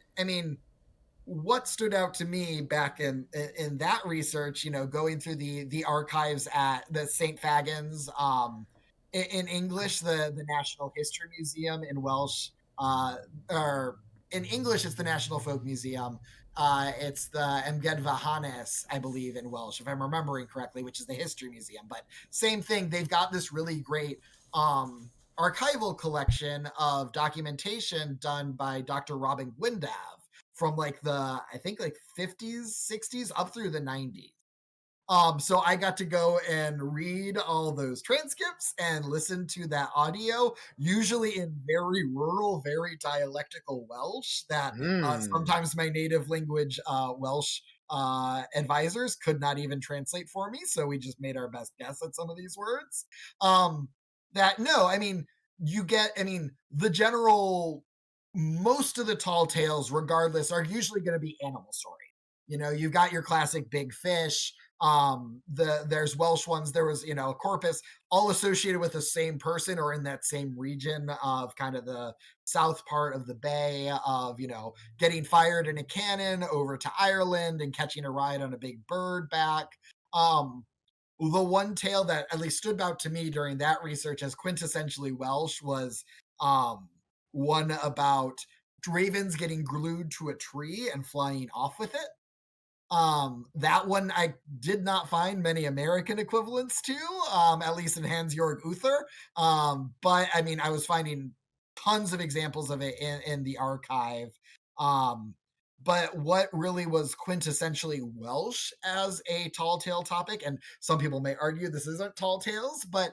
what stood out to me back in that research, going through the archives at the St. Fagans, in English, the National History Museum, in Welsh, or in English, it's the National Folk Museum. It's the Amgueddfa Hanes, I believe, in Welsh, if I'm remembering correctly, which is the History Museum. But same thing, they've got this really great archival collection of documentation done by Dr. Robin Gwyndav from the 50s, 60s, up through the 90s. So I got to go and read all those transcripts and listen to that audio, usually in very rural, very dialectical Welsh that sometimes my native language, Welsh, advisors could not even translate for me, so we just made our best guess at some of these words. You get, the general, most of the tall tales, regardless, are usually going to be animal story. You've got your classic big fish. There's Welsh ones. There was, a corpus, all associated with the same person or in that same region of kind of the south part of the bay, of, getting fired in a cannon over to Ireland and catching a ride on a big bird back. The one tale that at least stood out to me during that research as quintessentially Welsh was one about ravens getting glued to a tree and flying off with it. That one I did not find many American equivalents to, at least in Hans Jörg Uther. But I was finding tons of examples of it in the archive. But what really was quintessentially Welsh as a tall tale topic, and some people may argue this isn't tall tales, but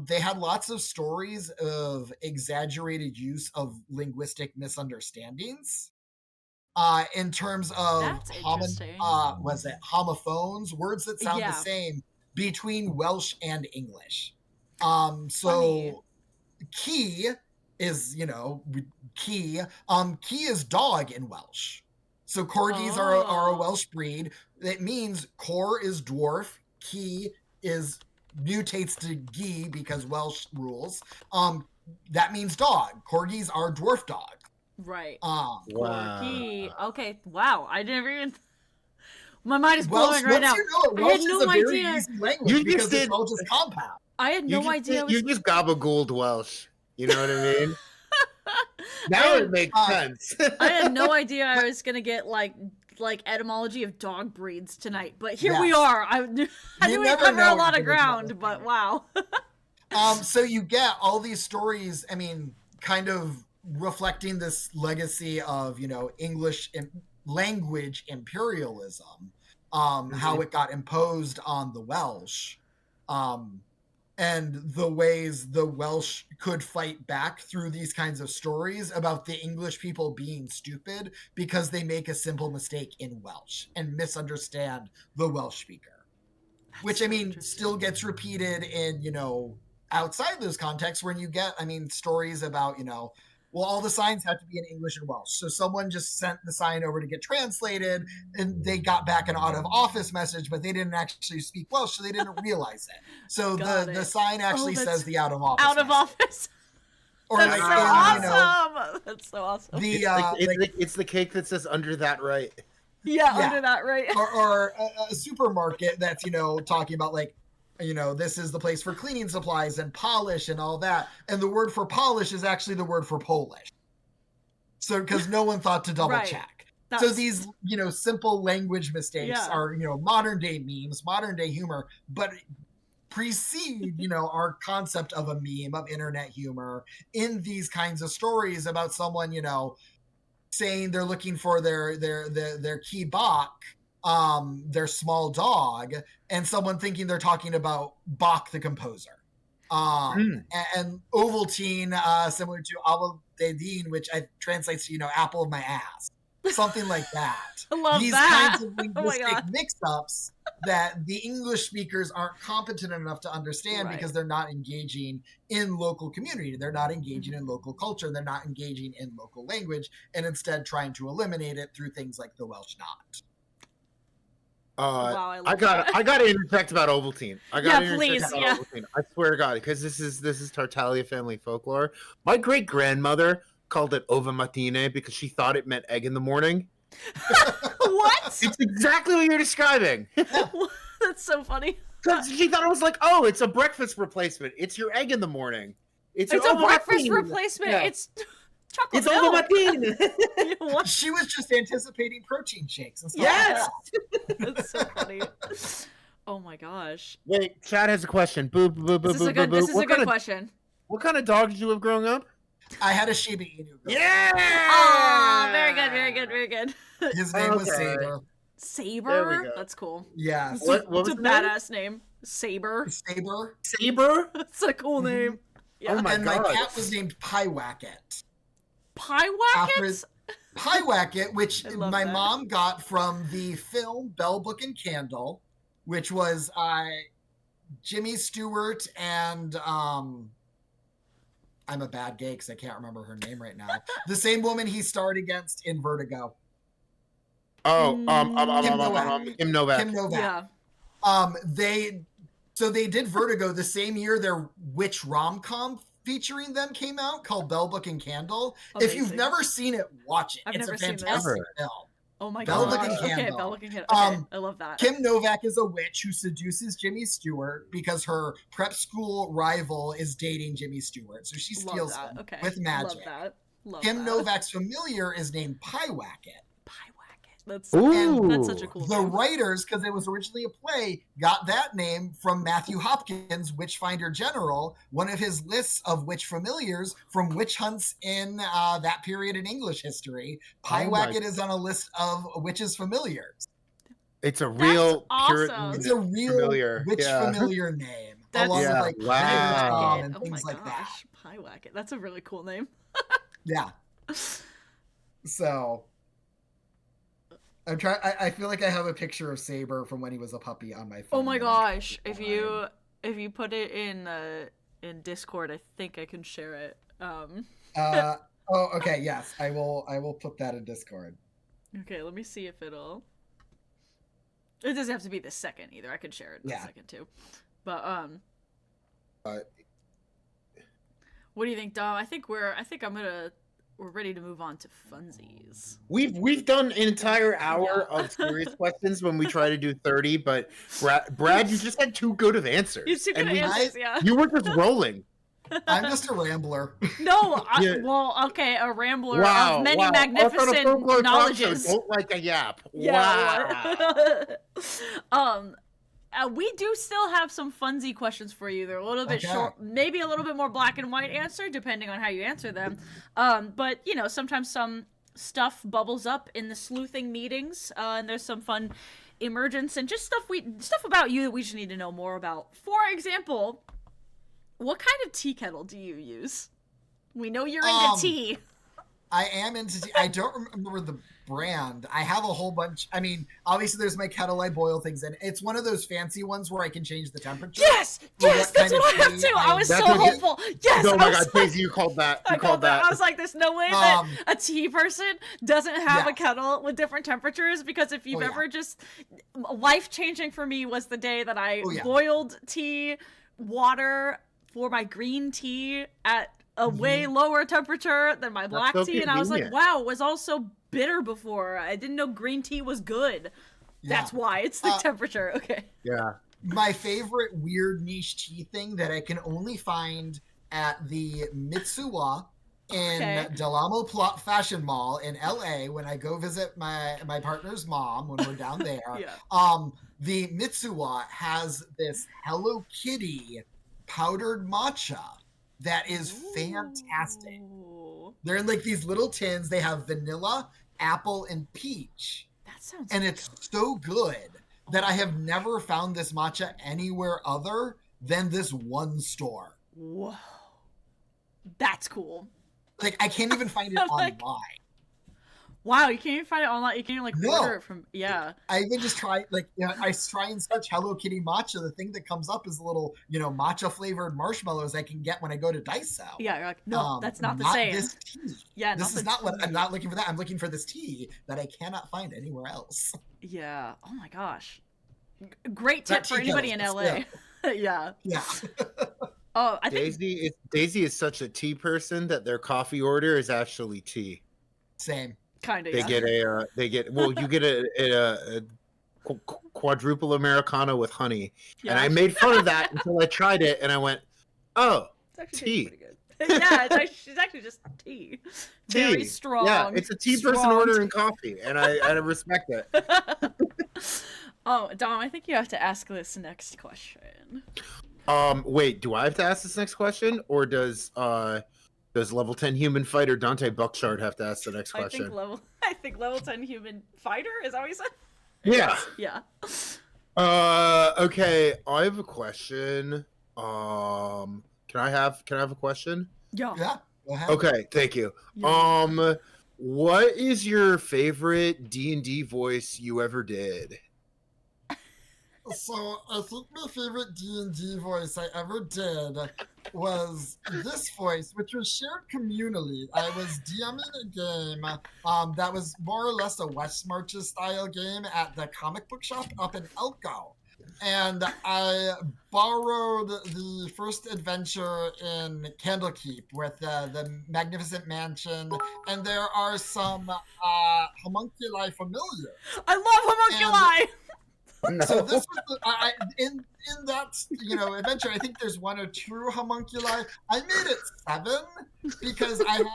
they had lots of stories of exaggerated use of linguistic misunderstandings. In terms of homophones, words that sound the same between Welsh and English. So key is, key is dog in Welsh. So corgis are a Welsh breed. It means cor is dwarf, key is mutates to gi because Welsh rules. That means dog. Corgis are dwarf dogs. Right. Wow. Corgi. Okay. Wow. I never even. My mind is blowing right now. Welsh is a very easy language because it's all just compound. I had no idea. You just gabagooled Welsh. You know what I mean? Now it makes sense. I had no idea I was gonna get like etymology of dog breeds tonight, but here we are. I knew we cover a lot of ground, but wow. So you get all these stories. Kind of reflecting this legacy of English language imperialism, how it got imposed on the Welsh, and the ways the Welsh could fight back through these kinds of stories about the English people being stupid because they make a simple mistake in Welsh and misunderstand the Welsh speaker. Which still gets repeated in outside those contexts when you get stories about well, all the signs have to be in English and Welsh. So someone just sent the sign over to get translated, and they got back an out of office message, but they didn't actually speak Welsh, so they didn't realize it. So the sign actually says the out of office. Out of office. Or that's so awesome. That's so awesome. It's the cake that says under that right. Yeah, under that right. or a supermarket that's talking about this is the place for cleaning supplies and polish and all that. And the word for polish is actually the word for Polish. So, because no one thought to double check. So these, simple language mistakes are, modern day memes, modern day humor, but precede, our concept of a meme, of internet humor in these kinds of stories about someone, saying they're looking for their key bach, their small dog, and someone thinking they're talking about Bach the composer. And Ovaltine, similar to Ovaltine, which translates to, apple of my ass. Something like that. I love These that. kinds of linguistic mix-ups that the English speakers aren't competent enough to understand because they're not engaging in local community. They're not engaging in local culture. They're not engaging in local language, and instead trying to eliminate it through things like the Welsh not. Wow, I got to interject about Ovaltine. Ovaltine. I swear to God, because this is Tartaglia family folklore. My great grandmother called it ova matine because she thought it meant egg in the morning. What? It's exactly what you're describing. That's so funny. Because she thought it was it's a breakfast replacement. It's your egg in the morning. It's a breakfast replacement. Yeah. It's chocolate milk. Ovaltine. She was just anticipating protein shakes and stuff. Yes. That's so funny. Oh my gosh. Wait, Chad has a question. This is a good question. What kind of dog did you have growing up? I had a Shiba Inu. Yeah! Oh, very good, very good, very good. His name was Saber. Saber? That's cool. Yeah. What was it's a badass name. Saber. Saber? That's a cool name. Yeah. Oh my God. My cat was named Piewacket. Piewacket? Pyewacket, which I love my that. mom got from the film Bell, Book, and Candle, which was Jimmy Stewart and I'm a bad gay because I can't remember her name right now. The same woman he starred against in Vertigo. Oh, Kim Novak. Kim Novak. Kim Novak. Yeah. They did Vertigo the same year their witch rom-com featuring them came out called Bell, Book, and Candle. Amazing. If you've never seen it, watch it. I've it's never a seen this. fantastic film. Oh my Bell, gosh. Book, and Okay, Candle. Bell, Book, and Candle. Okay, I love that. Kim Novak is a witch who seduces Jimmy Stewart because her prep school rival is dating Jimmy Stewart. So she steals him with magic. Love Kim that. Novak's familiar is named Pyewacket. That's such a cool The name. writers, because it was originally a play, got that name from Matthew Hopkins' Witchfinder General, one of his lists of witch familiars from witch hunts in that period in English history. Pyewacket is on a list of witches' familiars. It's a real awesome. It's a real familiar. witch familiar name. Along with like wow. and things like that. Pyewacket. That's a really cool name. Yeah. So I'm trying. I feel like I have a picture of Saber from when he was a puppy on my phone. Oh my gosh! If you put it in Discord, I think I can share it. Oh, okay. Yes, I will. I will put that in Discord. Okay, let me see if it'll. It doesn't have to be the second either. I could share it in the second too. But what do you think, Dom? I think we're ready to move on to funsies. We've done an entire hour of serious questions when we try to do 30, but Brad, you just had too good of answers. You too good of answers, yeah. You were just rolling. I'm just a rambler. No, well, okay, a rambler of many magnificent knowledges. Don't like a yap. Yeah, wow. We do still have some funsy questions for you. They're a little bit short, maybe a little bit more black and white answer, depending on how you answer them. But, you know, sometimes some stuff bubbles up in the sleuthing meetings, and there's some fun emergence and just stuff about you that we just need to know more about. For example, what kind of tea kettle do you use? We know you're into tea. I am into tea. I don't remember the brand. I have a whole bunch. I mean, obviously there's my kettle I boil things in. It's one of those fancy ones where I can change the temperature. Yes, that's what I have too. I was so hopeful. Yes. Oh my god, Daisy, you called that. I called that. I was like, there's no way that a tea person doesn't have a kettle with different temperatures, because if you've ever just life-changing for me was the day that I boiled tea water for my green tea at a way lower temperature than my black tea, and I was like, wow, it was also bitter before. I didn't know green tea was good. That's why it's the temperature. Okay. Yeah. My favorite weird niche tea thing that I can only find at the Mitsuwa in Del Amo Fashion Mall in LA when I go visit my partner's mom when we're down there. The Mitsuwa has this Hello Kitty powdered matcha that is fantastic. They're in like these little tins. They have vanilla, apple, and peach. That sounds and it's so good that I have never found this matcha anywhere other than this one store. Whoa. That's cool. Like, I can't even find it online. Wow, you can't even find it online. You can't even order it from. I even just try I try and search Hello Kitty matcha. The thing that comes up is a little matcha flavored marshmallows I can get when I go to Daiso. Yeah, you're like, no, that's not the same. This tea. Yeah, this is not what I'm not looking for. That I'm looking for this tea that I cannot find anywhere else. Yeah. Oh my gosh. Great tip for anybody in LA. Yeah. Oh, I think Daisy is such a tea person that their coffee order is actually tea. Same. Kind of. You get a quadruple Americano with honey, and I made fun of that until I tried it, and I went, "Oh, tea." Pretty good. Yeah, it's actually just tea. Very strong. Yeah, it's a tea person ordering coffee, and I respect it. Oh, Dom, I think you have to ask this next question. Wait, do I have to ask this next question, or does level 10 human fighter Dante Buckshard have to ask the next question? I think level 10 human fighter, is that what you said? Yeah. Yeah. Okay, I have a question. Can I have a question? Yeah. Yeah. Okay, thank you. Yeah. what is your favorite D&D voice you ever did? So I think my favorite D&D voice I ever did was this voice, which was shared communally. I was DMing a game that was more or less a West Marches style game at the comic book shop up in Elko. And I borrowed the first adventure in Candlekeep with the Magnificent Mansion, and there are some homunculi familiar. I love homunculi! No. So this was in that adventure. I think there's 1 or 2 homunculi. I made it 7 because I had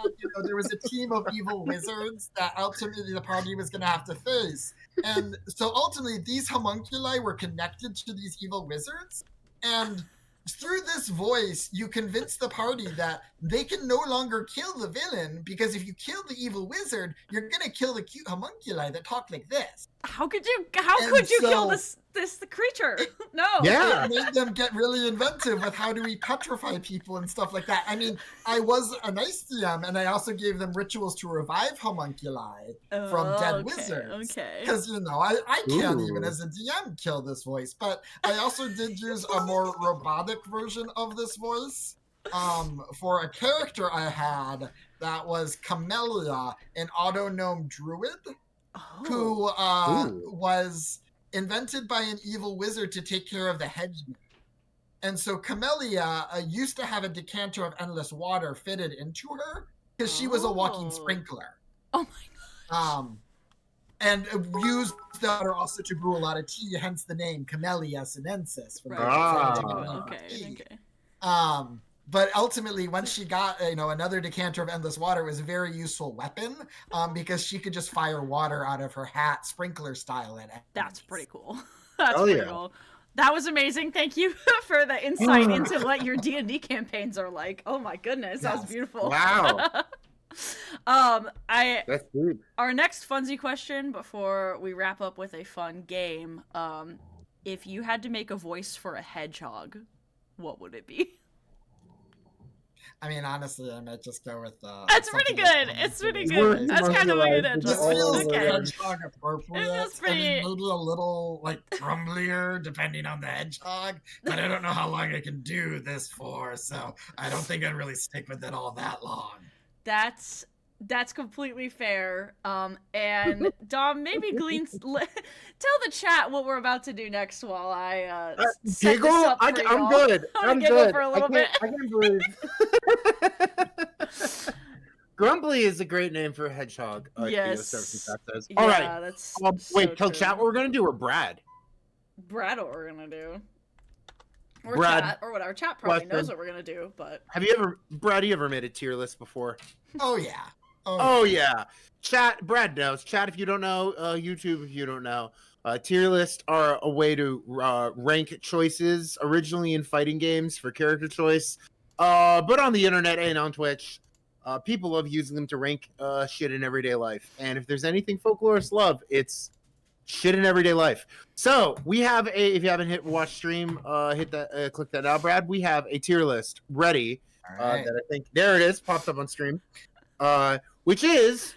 there was a team of evil wizards that ultimately the party was going to have to face, and so ultimately these homunculi were connected to these evil wizards, and through this voice you convince the party that they can no longer kill the villain, because if you kill the evil wizard, you're going to kill the cute homunculi that talk like this. How could you kill the creature? No. Yeah. It made them get really inventive with how do we petrify people and stuff like that. I mean, I was a nice DM, and I also gave them rituals to revive homunculi from dead wizards. Okay. Because, I can't Ooh. even as a DM kill this voice. But I also did use a more robotic version of this voice for a character I had that was Camellia, an auto-gnome druid, who was invented by an evil wizard to take care of the hedgehog. And so Camellia used to have a decanter of endless water fitted into her because she was a walking sprinkler. Oh my gosh. And used the water also to brew a lot of tea, hence the name Camellia sinensis. Okay. But ultimately, when she got another decanter of endless water, it was a very useful weapon because she could just fire water out of her hat, sprinkler style. That's pretty cool. That's pretty cool. That was amazing. Thank you for the insight into what your D&D campaigns are like. Oh my goodness, that was beautiful. Wow. That's good. Our next funsy question before we wrap up with a fun game. If you had to make a voice for a hedgehog, what would it be? I mean, honestly, I might just go with That's pretty good. It's pretty good. That's kind of a good hedgehog. This feels Okay. hedgehog appropriate. It feels pretty... I mean, maybe a little grumblier depending on the hedgehog, but I don't know how long I can do this for, so I don't think I'd really stick with it all that long. That's completely fair. And Dom, maybe tell the chat what we're about to do next while I set giggle. this up for I'm y'all. good. I'm giggle good for a little bit. I can't believe. Grumbly is a great name for a hedgehog. Yes. All yeah, right. That's Wait, so tell true. chat what we're gonna do, or Brad. Brad, what we're gonna do. Or Brad, chat, or whatever. Chat probably question. knows what we're gonna do, but Brad, you ever made a tier list before? Oh, yeah. Oh yeah. Chat, Brad knows. Chat, if you don't know, YouTube, if you don't know. Tier lists are a way to rank choices originally in fighting games for character choice. But on the internet and on Twitch, people love using them to rank shit in everyday life. And if there's anything folklorists love, it's shit in everyday life. So we have if you haven't watch stream, hit that, click that now, Brad. We have a tier list ready. Right. That I think there it is, popped up on stream. Which is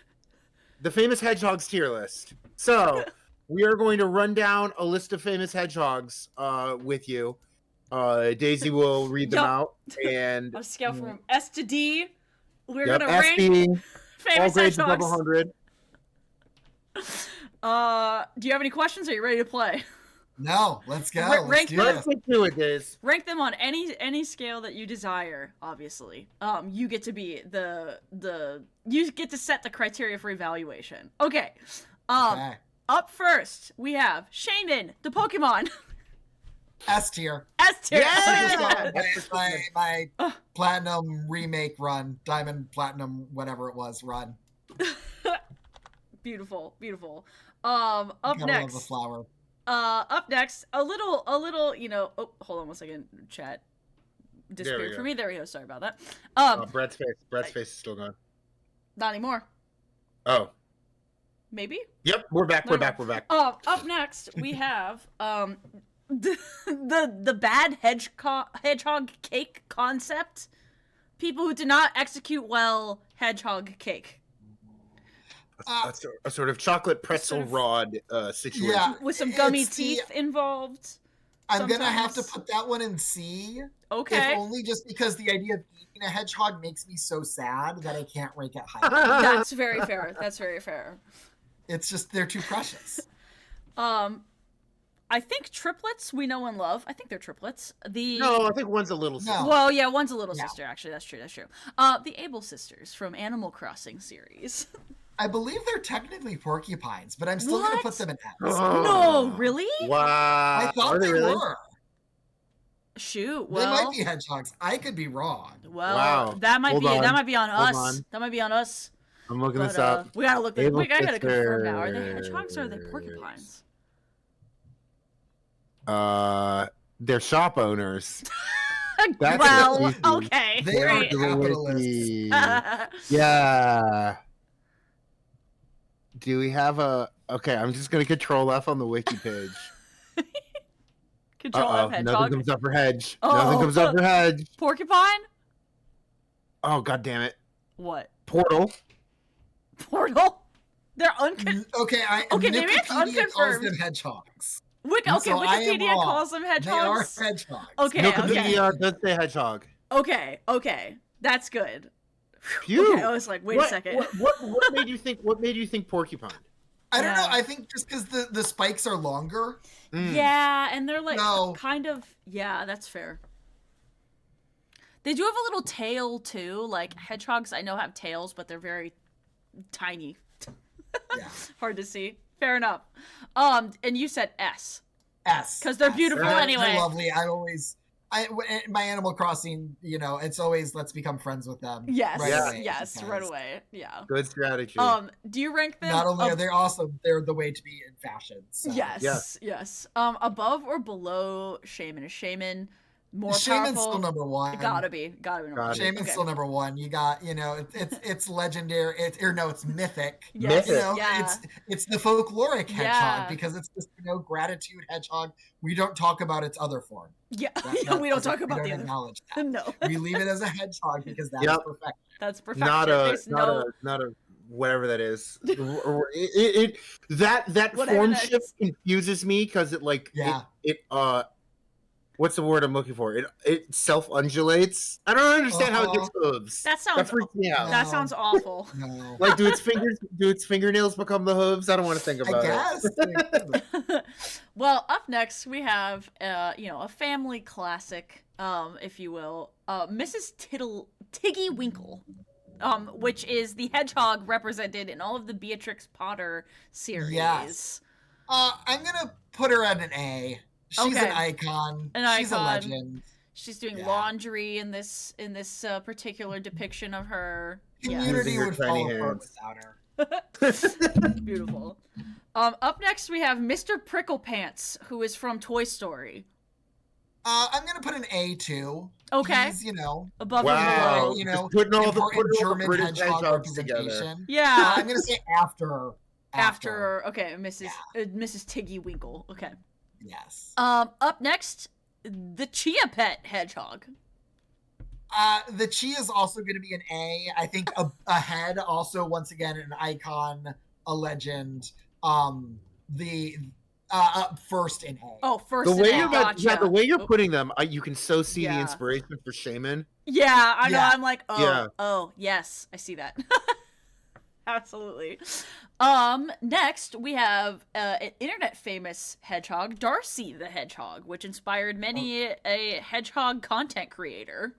the famous hedgehogs tier list. So we are going to run down a list of famous hedgehogs with you. Daisy will read them out, and on a scale from S to D, we're gonna S rank being famous all grades above hedgehogs. 100. Do you have any questions? Are you ready to play? No, let's go. Rank Let's get to it, Days. Rank them on any scale that you desire. Obviously, you get to be you get to set the criteria for evaluation. Okay. Okay. Up first we have Shaman, the Pokemon. S tier. S tier. Yeah! My platinum remake run, diamond platinum, whatever it was, run. Beautiful. Gotta Up love next. the flower. Up next, a little, oh, hold on one second, chat disappeared for me. There we go. Sorry about that. Brett's face is still gone. Not anymore. Oh. Maybe? Yep, we're back. We're back. Up next, we have the bad hedgehog cake concept. People who did not execute well hedgehog cake. A sort of chocolate pretzel sort of- rod situation. Yeah. With some gummy It's the- teeth involved. I'm gonna have to sometimes. put that one in C. Okay. If only just because the idea of eating a hedgehog makes me so sad that I can't rank it high. That's very fair. That's very fair. It's just they're too precious. I think triplets we know and love. I think they're triplets. No, I think one's a little sister. No. Well, yeah, one's a little Yeah. sister, actually. That's true. That's true. The Able sisters from Animal Crossing series. I believe they're technically porcupines, but I'm still gonna What? put them in S. No, really? Wow. I thought Are they really? were. Shoot. They Well, might be hedgehogs. I could be wrong. well, Wow. that might Hold be on. that might be on Hold us. on. That might be on us. I'm looking But this up. we gotta look. Able I gotta confirm now. Are they sisters. hedgehogs or are they porcupines? They're shop owners. That's well, easy. okay, They are great. capitalists. Yeah. Do we have a? Okay, I'm just gonna control F on the wiki page. Control F Nothing hedgehog. comes up for hedge. Oh. Nothing comes up for hedge. Porcupine? Oh god damn it! What? Portal. Portal? They're uncon. Okay, Okay, maybe it's Wikipedia calls unconfirmed. them hedgehogs. Okay, So I am Wikipedia wrong. calls them They are hedgehogs. hedgehogs. Okay, No, okay. Wikipedia does say hedgehog. Okay. That's good. Phew. Okay, I was like, wait a second. What made you think? What made you think porcupine? I don't know. Yeah. I think just because the spikes are longer. Mm. Yeah, and they're like No. kind of. Yeah, that's fair. They do have a little tail too. Like hedgehogs, I know have tails, but they're very tiny. Yeah. Hard to see. Fair enough. And you said S. S. 'Cause they're S. beautiful anyway. They're lovely. My Animal Crossing, it's always let's become friends with them. Yes. right away, Yes. because Right away. Yeah. Good strategy. Do you rank them? Not only are ab- they awesome, they're the way to be in fashion. So. Yes. Yes. Above or below Shaman? Is Shaman more Shaman's powerful? still number one. Gotta be number one. Shaman's Okay. still number one. You got, it's legendary. It's mythic. Yes. Mythic. Yeah. It's the folkloric hedgehog Yeah. because it's just gratitude hedgehog. We don't talk about its other form. Yeah. That we don't doesn't- talk about we the don't other. acknowledge that. No. We leave it as a hedgehog because that's Yep. perfect. That's perfection. not There's no. a whatever that is. That Whatever form that shift is. confuses me because Yeah. what's the word I'm looking for? It self undulates. I don't understand how it gets hooves. That That sounds. freaks me out. That sounds awful. No. Like, do its fingernails become the hooves? I don't want to think I about it. guess. Well, up next we have a family classic, if you will, Mrs. Tiggy Winkle, which is the hedgehog represented in all of the Beatrix Potter series. Yes. I'm gonna put her at an A. She's Okay. an icon. An She's a icon. legend. She's doing Yeah. laundry in this particular depiction of her. Yeah, Community Using her would tiny fall apart hands. without her. beautiful. Up next we have Mr. Pricklepants, who is from Toy Story. I'm gonna put an A too. Okay, He's, above Wow. or below. Just putting all the important German British hedgehog hedgehogs together. representation. Yeah. I'm gonna say after. Okay, Mrs. Tiggy Winkle. Okay. Yes. Up next, the Chia Pet hedgehog. The Chi is also going to be an A. I think a head, also once again an icon, a legend. The first in A. Oh, first. The way in you're A, gotcha. the way you're Oh, putting them, you can so see the Yeah. inspiration for Shaman. Yeah, I know. Yeah. I'm like, oh, yes, I see that. Absolutely. Next we have an internet famous hedgehog, Darcy the Hedgehog, which inspired many a hedgehog content creator.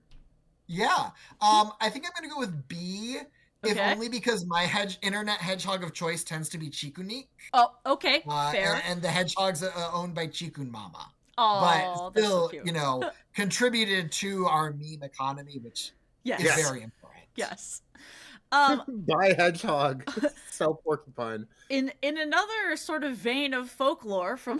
Yeah. I think I'm going to go with B. If Okay. only because my internet hedgehog of choice tends to be Chikunik. Oh, okay, fair. And the hedgehog's owned by Chikun Mama. Oh, But that's so still, cute. contributed to our meme economy, which Yes. is Yes. very important. Yes. By hedgehog, sell porcupine. In another sort of vein of folklore from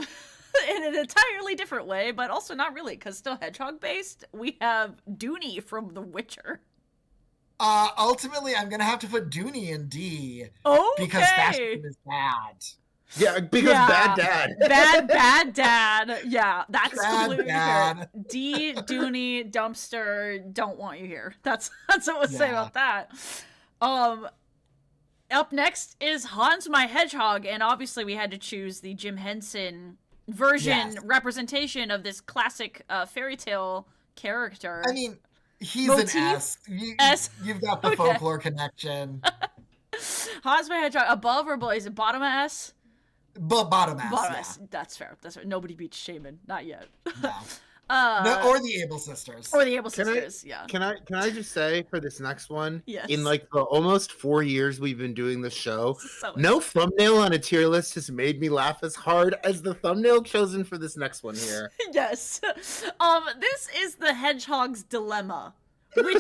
in an entirely different way, but also not really, because still hedgehog based, we have Dooney from The Witcher. Ultimately, I'm going to have to put Dooney in D. Okay. Because fashion is bad. Yeah, because Yeah. bad dad. Bad dad. Yeah, that's Bad completely dad. fair. D, Dooney, dumpster, don't want you here. That's what we'll say Yeah. about that. up next is Hans my Hedgehog, and obviously we had to choose the Jim Henson version representation of this classic fairy tale character. I mean, he's Motif? an S. You've got the folklore connection. Hans my Hedgehog, above or below? Is it bottom of S? Bottom S. Bottom Yeah. S. That's fair. That's fair. Nobody beats Shaman. Not yet. No. No, or the Able Sisters. Or the Able Sisters, yeah. Can I just say for this next one, Yes. in like the almost 4 years we've been doing the show, So no thumbnail on a tier list has made me laugh as hard as the thumbnail chosen for this next one here. Yes. This is the Hedgehog's Dilemma. Which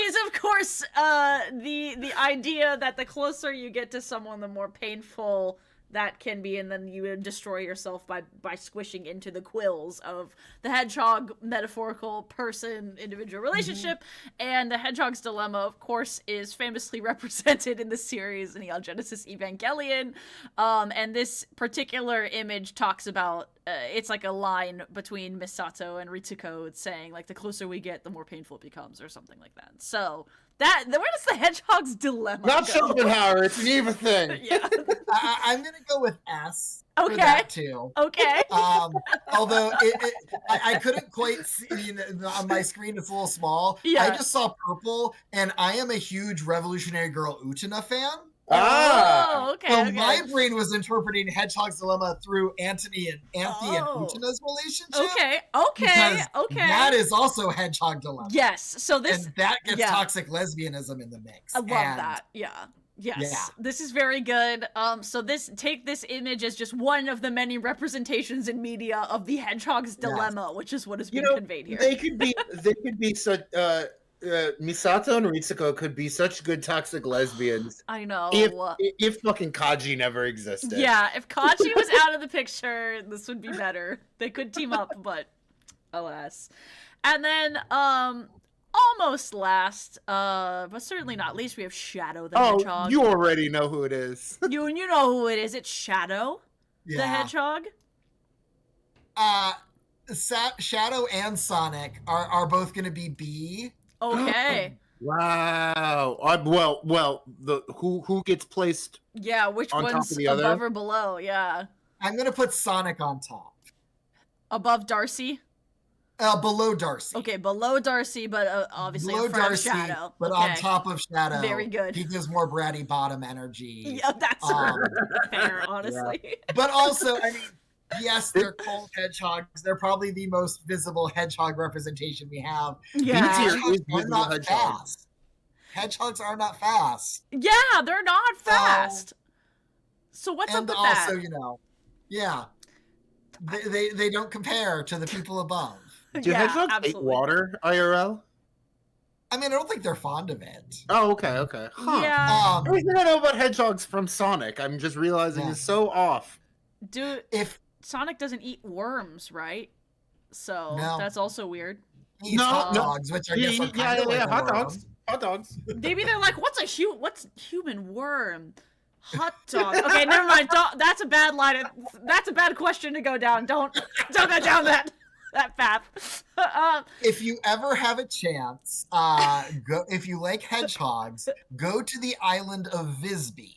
is of course the idea that the closer you get to someone, the more painful that can be, and then you destroy yourself by squishing into the quills of the hedgehog metaphorical person individual relationship. And the Hedgehog's Dilemma, of course, is famously represented in the series Neon Genesis Evangelion. And this particular image talks about it's like a line between Misato and Ritsuko saying like the closer we get, the more painful it becomes, or something like that. So where does the Hedgehog's Dilemma Not go? Schopenhauer, it's an Eva thing. Yeah. I'm gonna go with S. Okay. For that too. Okay. Although I couldn't quite see, on my screen it's a little small. Yeah. I just saw purple, and I am a huge Revolutionary Girl Utena fan. Oh, okay. So okay. my brain was interpreting Hedgehog's Dilemma through Antony and Utena's relationship. Okay. Because Okay. that is also Hedgehog Dilemma. Yes. So this. And that gets yeah. toxic lesbianism in the mix. I love that. Yeah. Yes. Yeah. This is very good. So take this image as just one of the many representations in media of the Hedgehog's Dilemma, which is what is being conveyed here. They could be such Misato and Ritsuko could be such good toxic lesbians I know. if fucking Kaji never existed. Yeah, if Kachi was out of the picture, this would be better. They could team up, but alas. And then almost last, but certainly not least, we have Shadow the Hedgehog. You already know who it is. You know who it is. It's Shadow the Yeah. Hedgehog. Shadow and Sonic are both going to be B. Okay. Wow. Well, who gets placed? Yeah, which On top one's of the above other? or below? Yeah. I'm going to put Sonic on top. Above Darcy? Below Darcy. Okay, below Darcy, but obviously Below in front Darcy, of Shadow. but okay. on top of Shadow. Very good. He gives more bratty bottom energy. Yeah, that's Um, fair, honestly. But also, I mean, yes, they're called hedgehogs. They're probably the most visible hedgehog representation we have. Yeah. Hedgehogs is are visible not hedgehogs. fast. Hedgehogs are not fast. Yeah, they're not fast. So what's up And with also, that? yeah, they don't compare to the people above. Do Yeah, hedgehogs hate absolutely. water, IRL? I mean, I don't think they're fond of it. Oh, okay. Huh. Yeah. Everything I know about hedgehogs from Sonic, I'm just realizing is so off. Dude, If Sonic doesn't eat worms, right? So No. that's also weird. he's No, hot no. dogs, which I guess are kind of like a hot worm. dogs. Hot dogs. Maybe they're like, what's human worm? Hot dog. Okay, never mind. That's a bad line. That's a bad question to go down. Don't go down that path. If you ever have a chance, if you like hedgehogs, go to the island of Visby.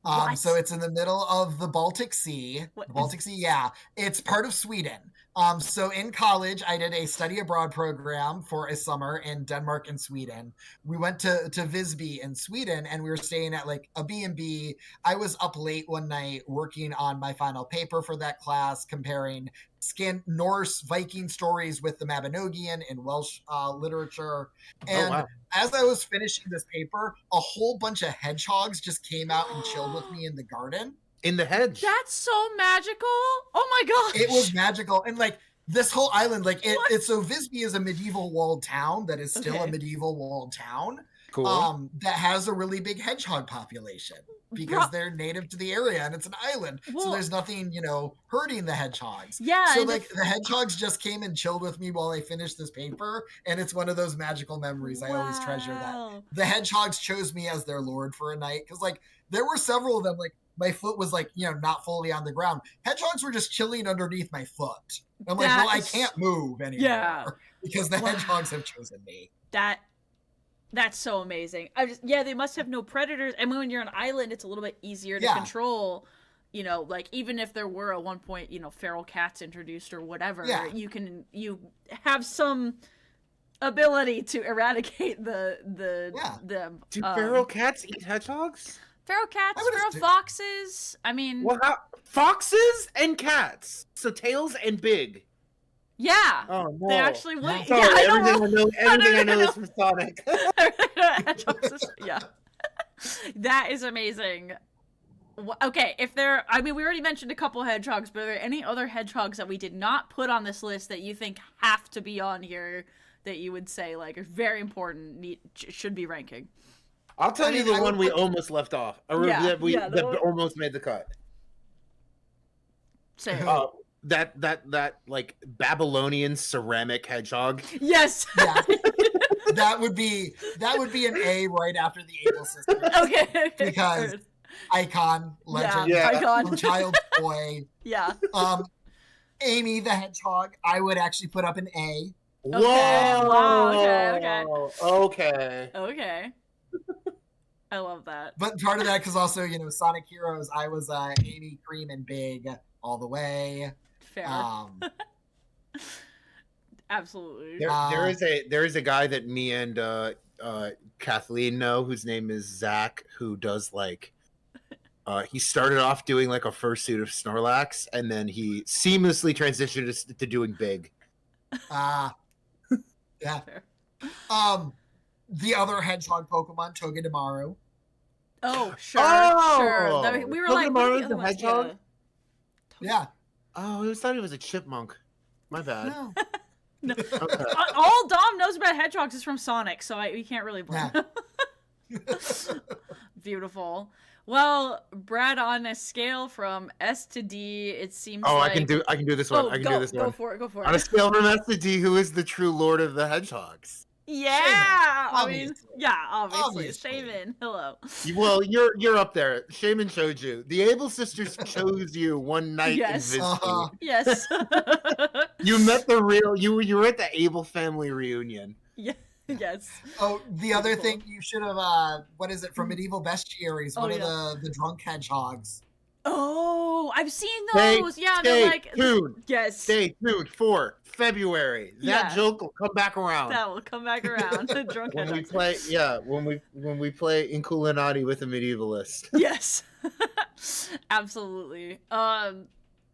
What? So it's in the middle of the Baltic Sea. What? The Baltic Sea, yeah. It's part of Sweden. So in college, I did a study abroad program for a summer in Denmark and Sweden. We went to Visby in Sweden, and we were staying at like a B&B. I was up late one night working on my final paper for that class, comparing Norse Viking stories with the Mabinogian in Welsh literature. And wow. as I was finishing this paper, a whole bunch of hedgehogs just came out and chilled with me in the garden. In the hedge. That's so magical. Oh my gosh. It was magical. And like this whole island, like What? it's so Visby is a medieval walled town that is still Okay. a medieval walled town. Cool. That has a really big hedgehog population because they're native to the area and it's an island. Well- so there's nothing, hurting the hedgehogs. Yeah. So and like the hedgehogs just came and chilled with me while I finished this paper, and it's one of those magical memories. I always treasure that. Wow. The hedgehogs chose me as their lord for a night because like there were several of them. Like my foot was like not fully on the ground. Hedgehogs were just chilling underneath my foot. I'm like, well, I That's- can't move anymore Yeah. because the Wow. hedgehogs have chosen me. That That's so amazing. They must have no predators. And when you're on an island, it's a little bit easier to Yeah. control. You know, like even if there were at one point, you know, feral cats introduced or whatever, Yeah. you have some ability to eradicate the Do feral cats eat hedgehogs? feral cats, I would feral assume- foxes. I mean, Well, foxes and cats. So tails and big. yeah, Oh no! they actually would. Yeah. Sorry, Yeah, I everything I know is from Sonic. know. Yeah, that is amazing. Okay, we already mentioned a couple hedgehogs, but are there any other hedgehogs that we did not put on this list that you think have to be on here that you would say like are very important, should be ranking? I'll tell you the I one would we put- almost left off. Yeah, That almost made the cut. Say That like Babylonian ceramic hedgehog. yes. Yeah. that would be an A right after the Able Sisters. Okay. Because icon, legend, Yeah. Icon. child's boy. Yeah. Amy the Hedgehog, I would actually put up an A. Whoa! Wow, Okay. Okay. I love that. But part of that, because also, you know, Sonic Heroes, I was Amy, Cream, and Big all the way. Fair. Absolutely. There is a guy that me and Kathleen know whose name is Zach, who does like he started off doing like a fursuit of Snorlax, and then he seamlessly transitioned to doing Big. Yeah. Fair. The other hedgehog Pokemon, Togedemaru. Oh, sure. Oh! Sure. We were like, what are Togedemaru's the other a ones? hedgehog? Yeah. Oh, I thought he was a chipmunk. My bad. No. No. Okay. All Dom knows about hedgehogs is from Sonic, so we can't really blame him. Beautiful. Well, Brad, on a scale from S to D, it seems like... I can do this one. Oh, I can do this one. Go for it. On a scale from S to D, who is the true Lord of the Hedgehogs? Yeah! Obviously. Obviously. Shaman, hello. Well, you're up there. Shaman showed you. The Able Sisters chose you one night Yes. in Visby. Yes. You met the real. You were at the Able family reunion. Yeah. Yes. Oh, the other Cool. thing you should have, what is it, from Medieval Bestiaries, one of the drunk hedgehogs. Oh, I've seen Stay- those. Yeah, stay they're like... tuned. Yes. Stay tuned for February. That Yeah. joke will come back around. That will come back around. Drunk When we hedgehogs. play, when we play Inculinati with a medievalist. Yes. Absolutely.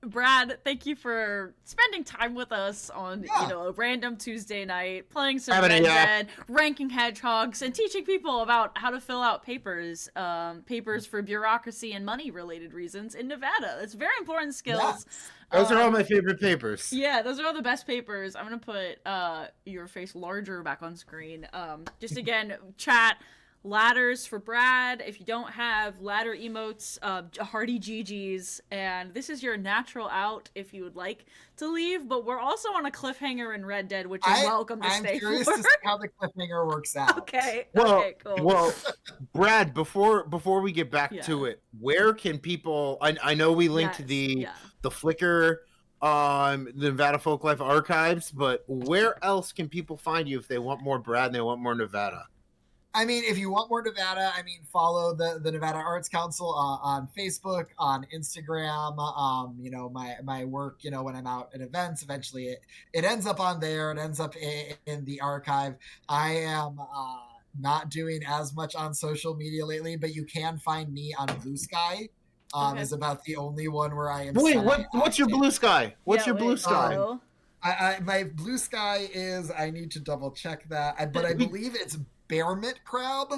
Brad, thank you for spending time with us on, a random Tuesday night, playing some Having a Red yap. Dead, ranking hedgehogs, and teaching people about how to fill out papers for bureaucracy and money-related reasons in Nevada. That's very important skills. Those are all my favorite papers. Yeah, those are all the best papers. I'm gonna put your face larger back on screen. Just again, chat. Ladders for Brad. If you don't have ladder emotes, hearty GGs. And this is your natural out if you would like to leave. But we're also on a cliffhanger in Red Dead, which you're welcome to stay I'm curious for. to see how the cliffhanger works out. Okay. Well, Okay. Cool. well, Brad, before we get back to it, where can people? I know we linked Yes, the Flickr, the Nevada Folklife archives, but where else can people find you if they want more Brad and they want more Nevada? I mean, if you want more Nevada, follow the Nevada Arts Council on Facebook, on Instagram. My work, when I'm out at events, eventually it ends up on there. It ends up in the archive. I am not doing as much on social media lately, but you can find me on Blue Sky. Is about the only one where I am. Wait, what's your Blue Sky? What's your Blue Sky? My Blue Sky is, I need to double check that, but I believe it's Bear Mitt Crab.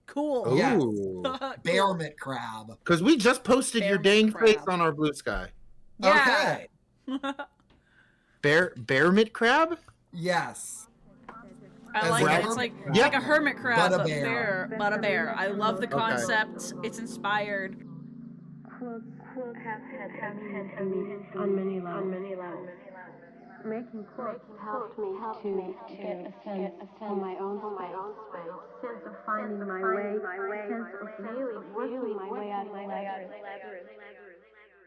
Cool. Yes. Ooh. Bear Mitt Crab. Because we just posted your dang Crab. face on our Blue Sky. Yeah. Okay. Bear Mitt Crab? Yes. I like it. It's like a hermit crab, But a but bear. a bear. I love the concept. It's inspired. On many levels. Making quotes helped me to get a sense of my own space, sense of finding my way, sense of really working my way out of the labyrinth.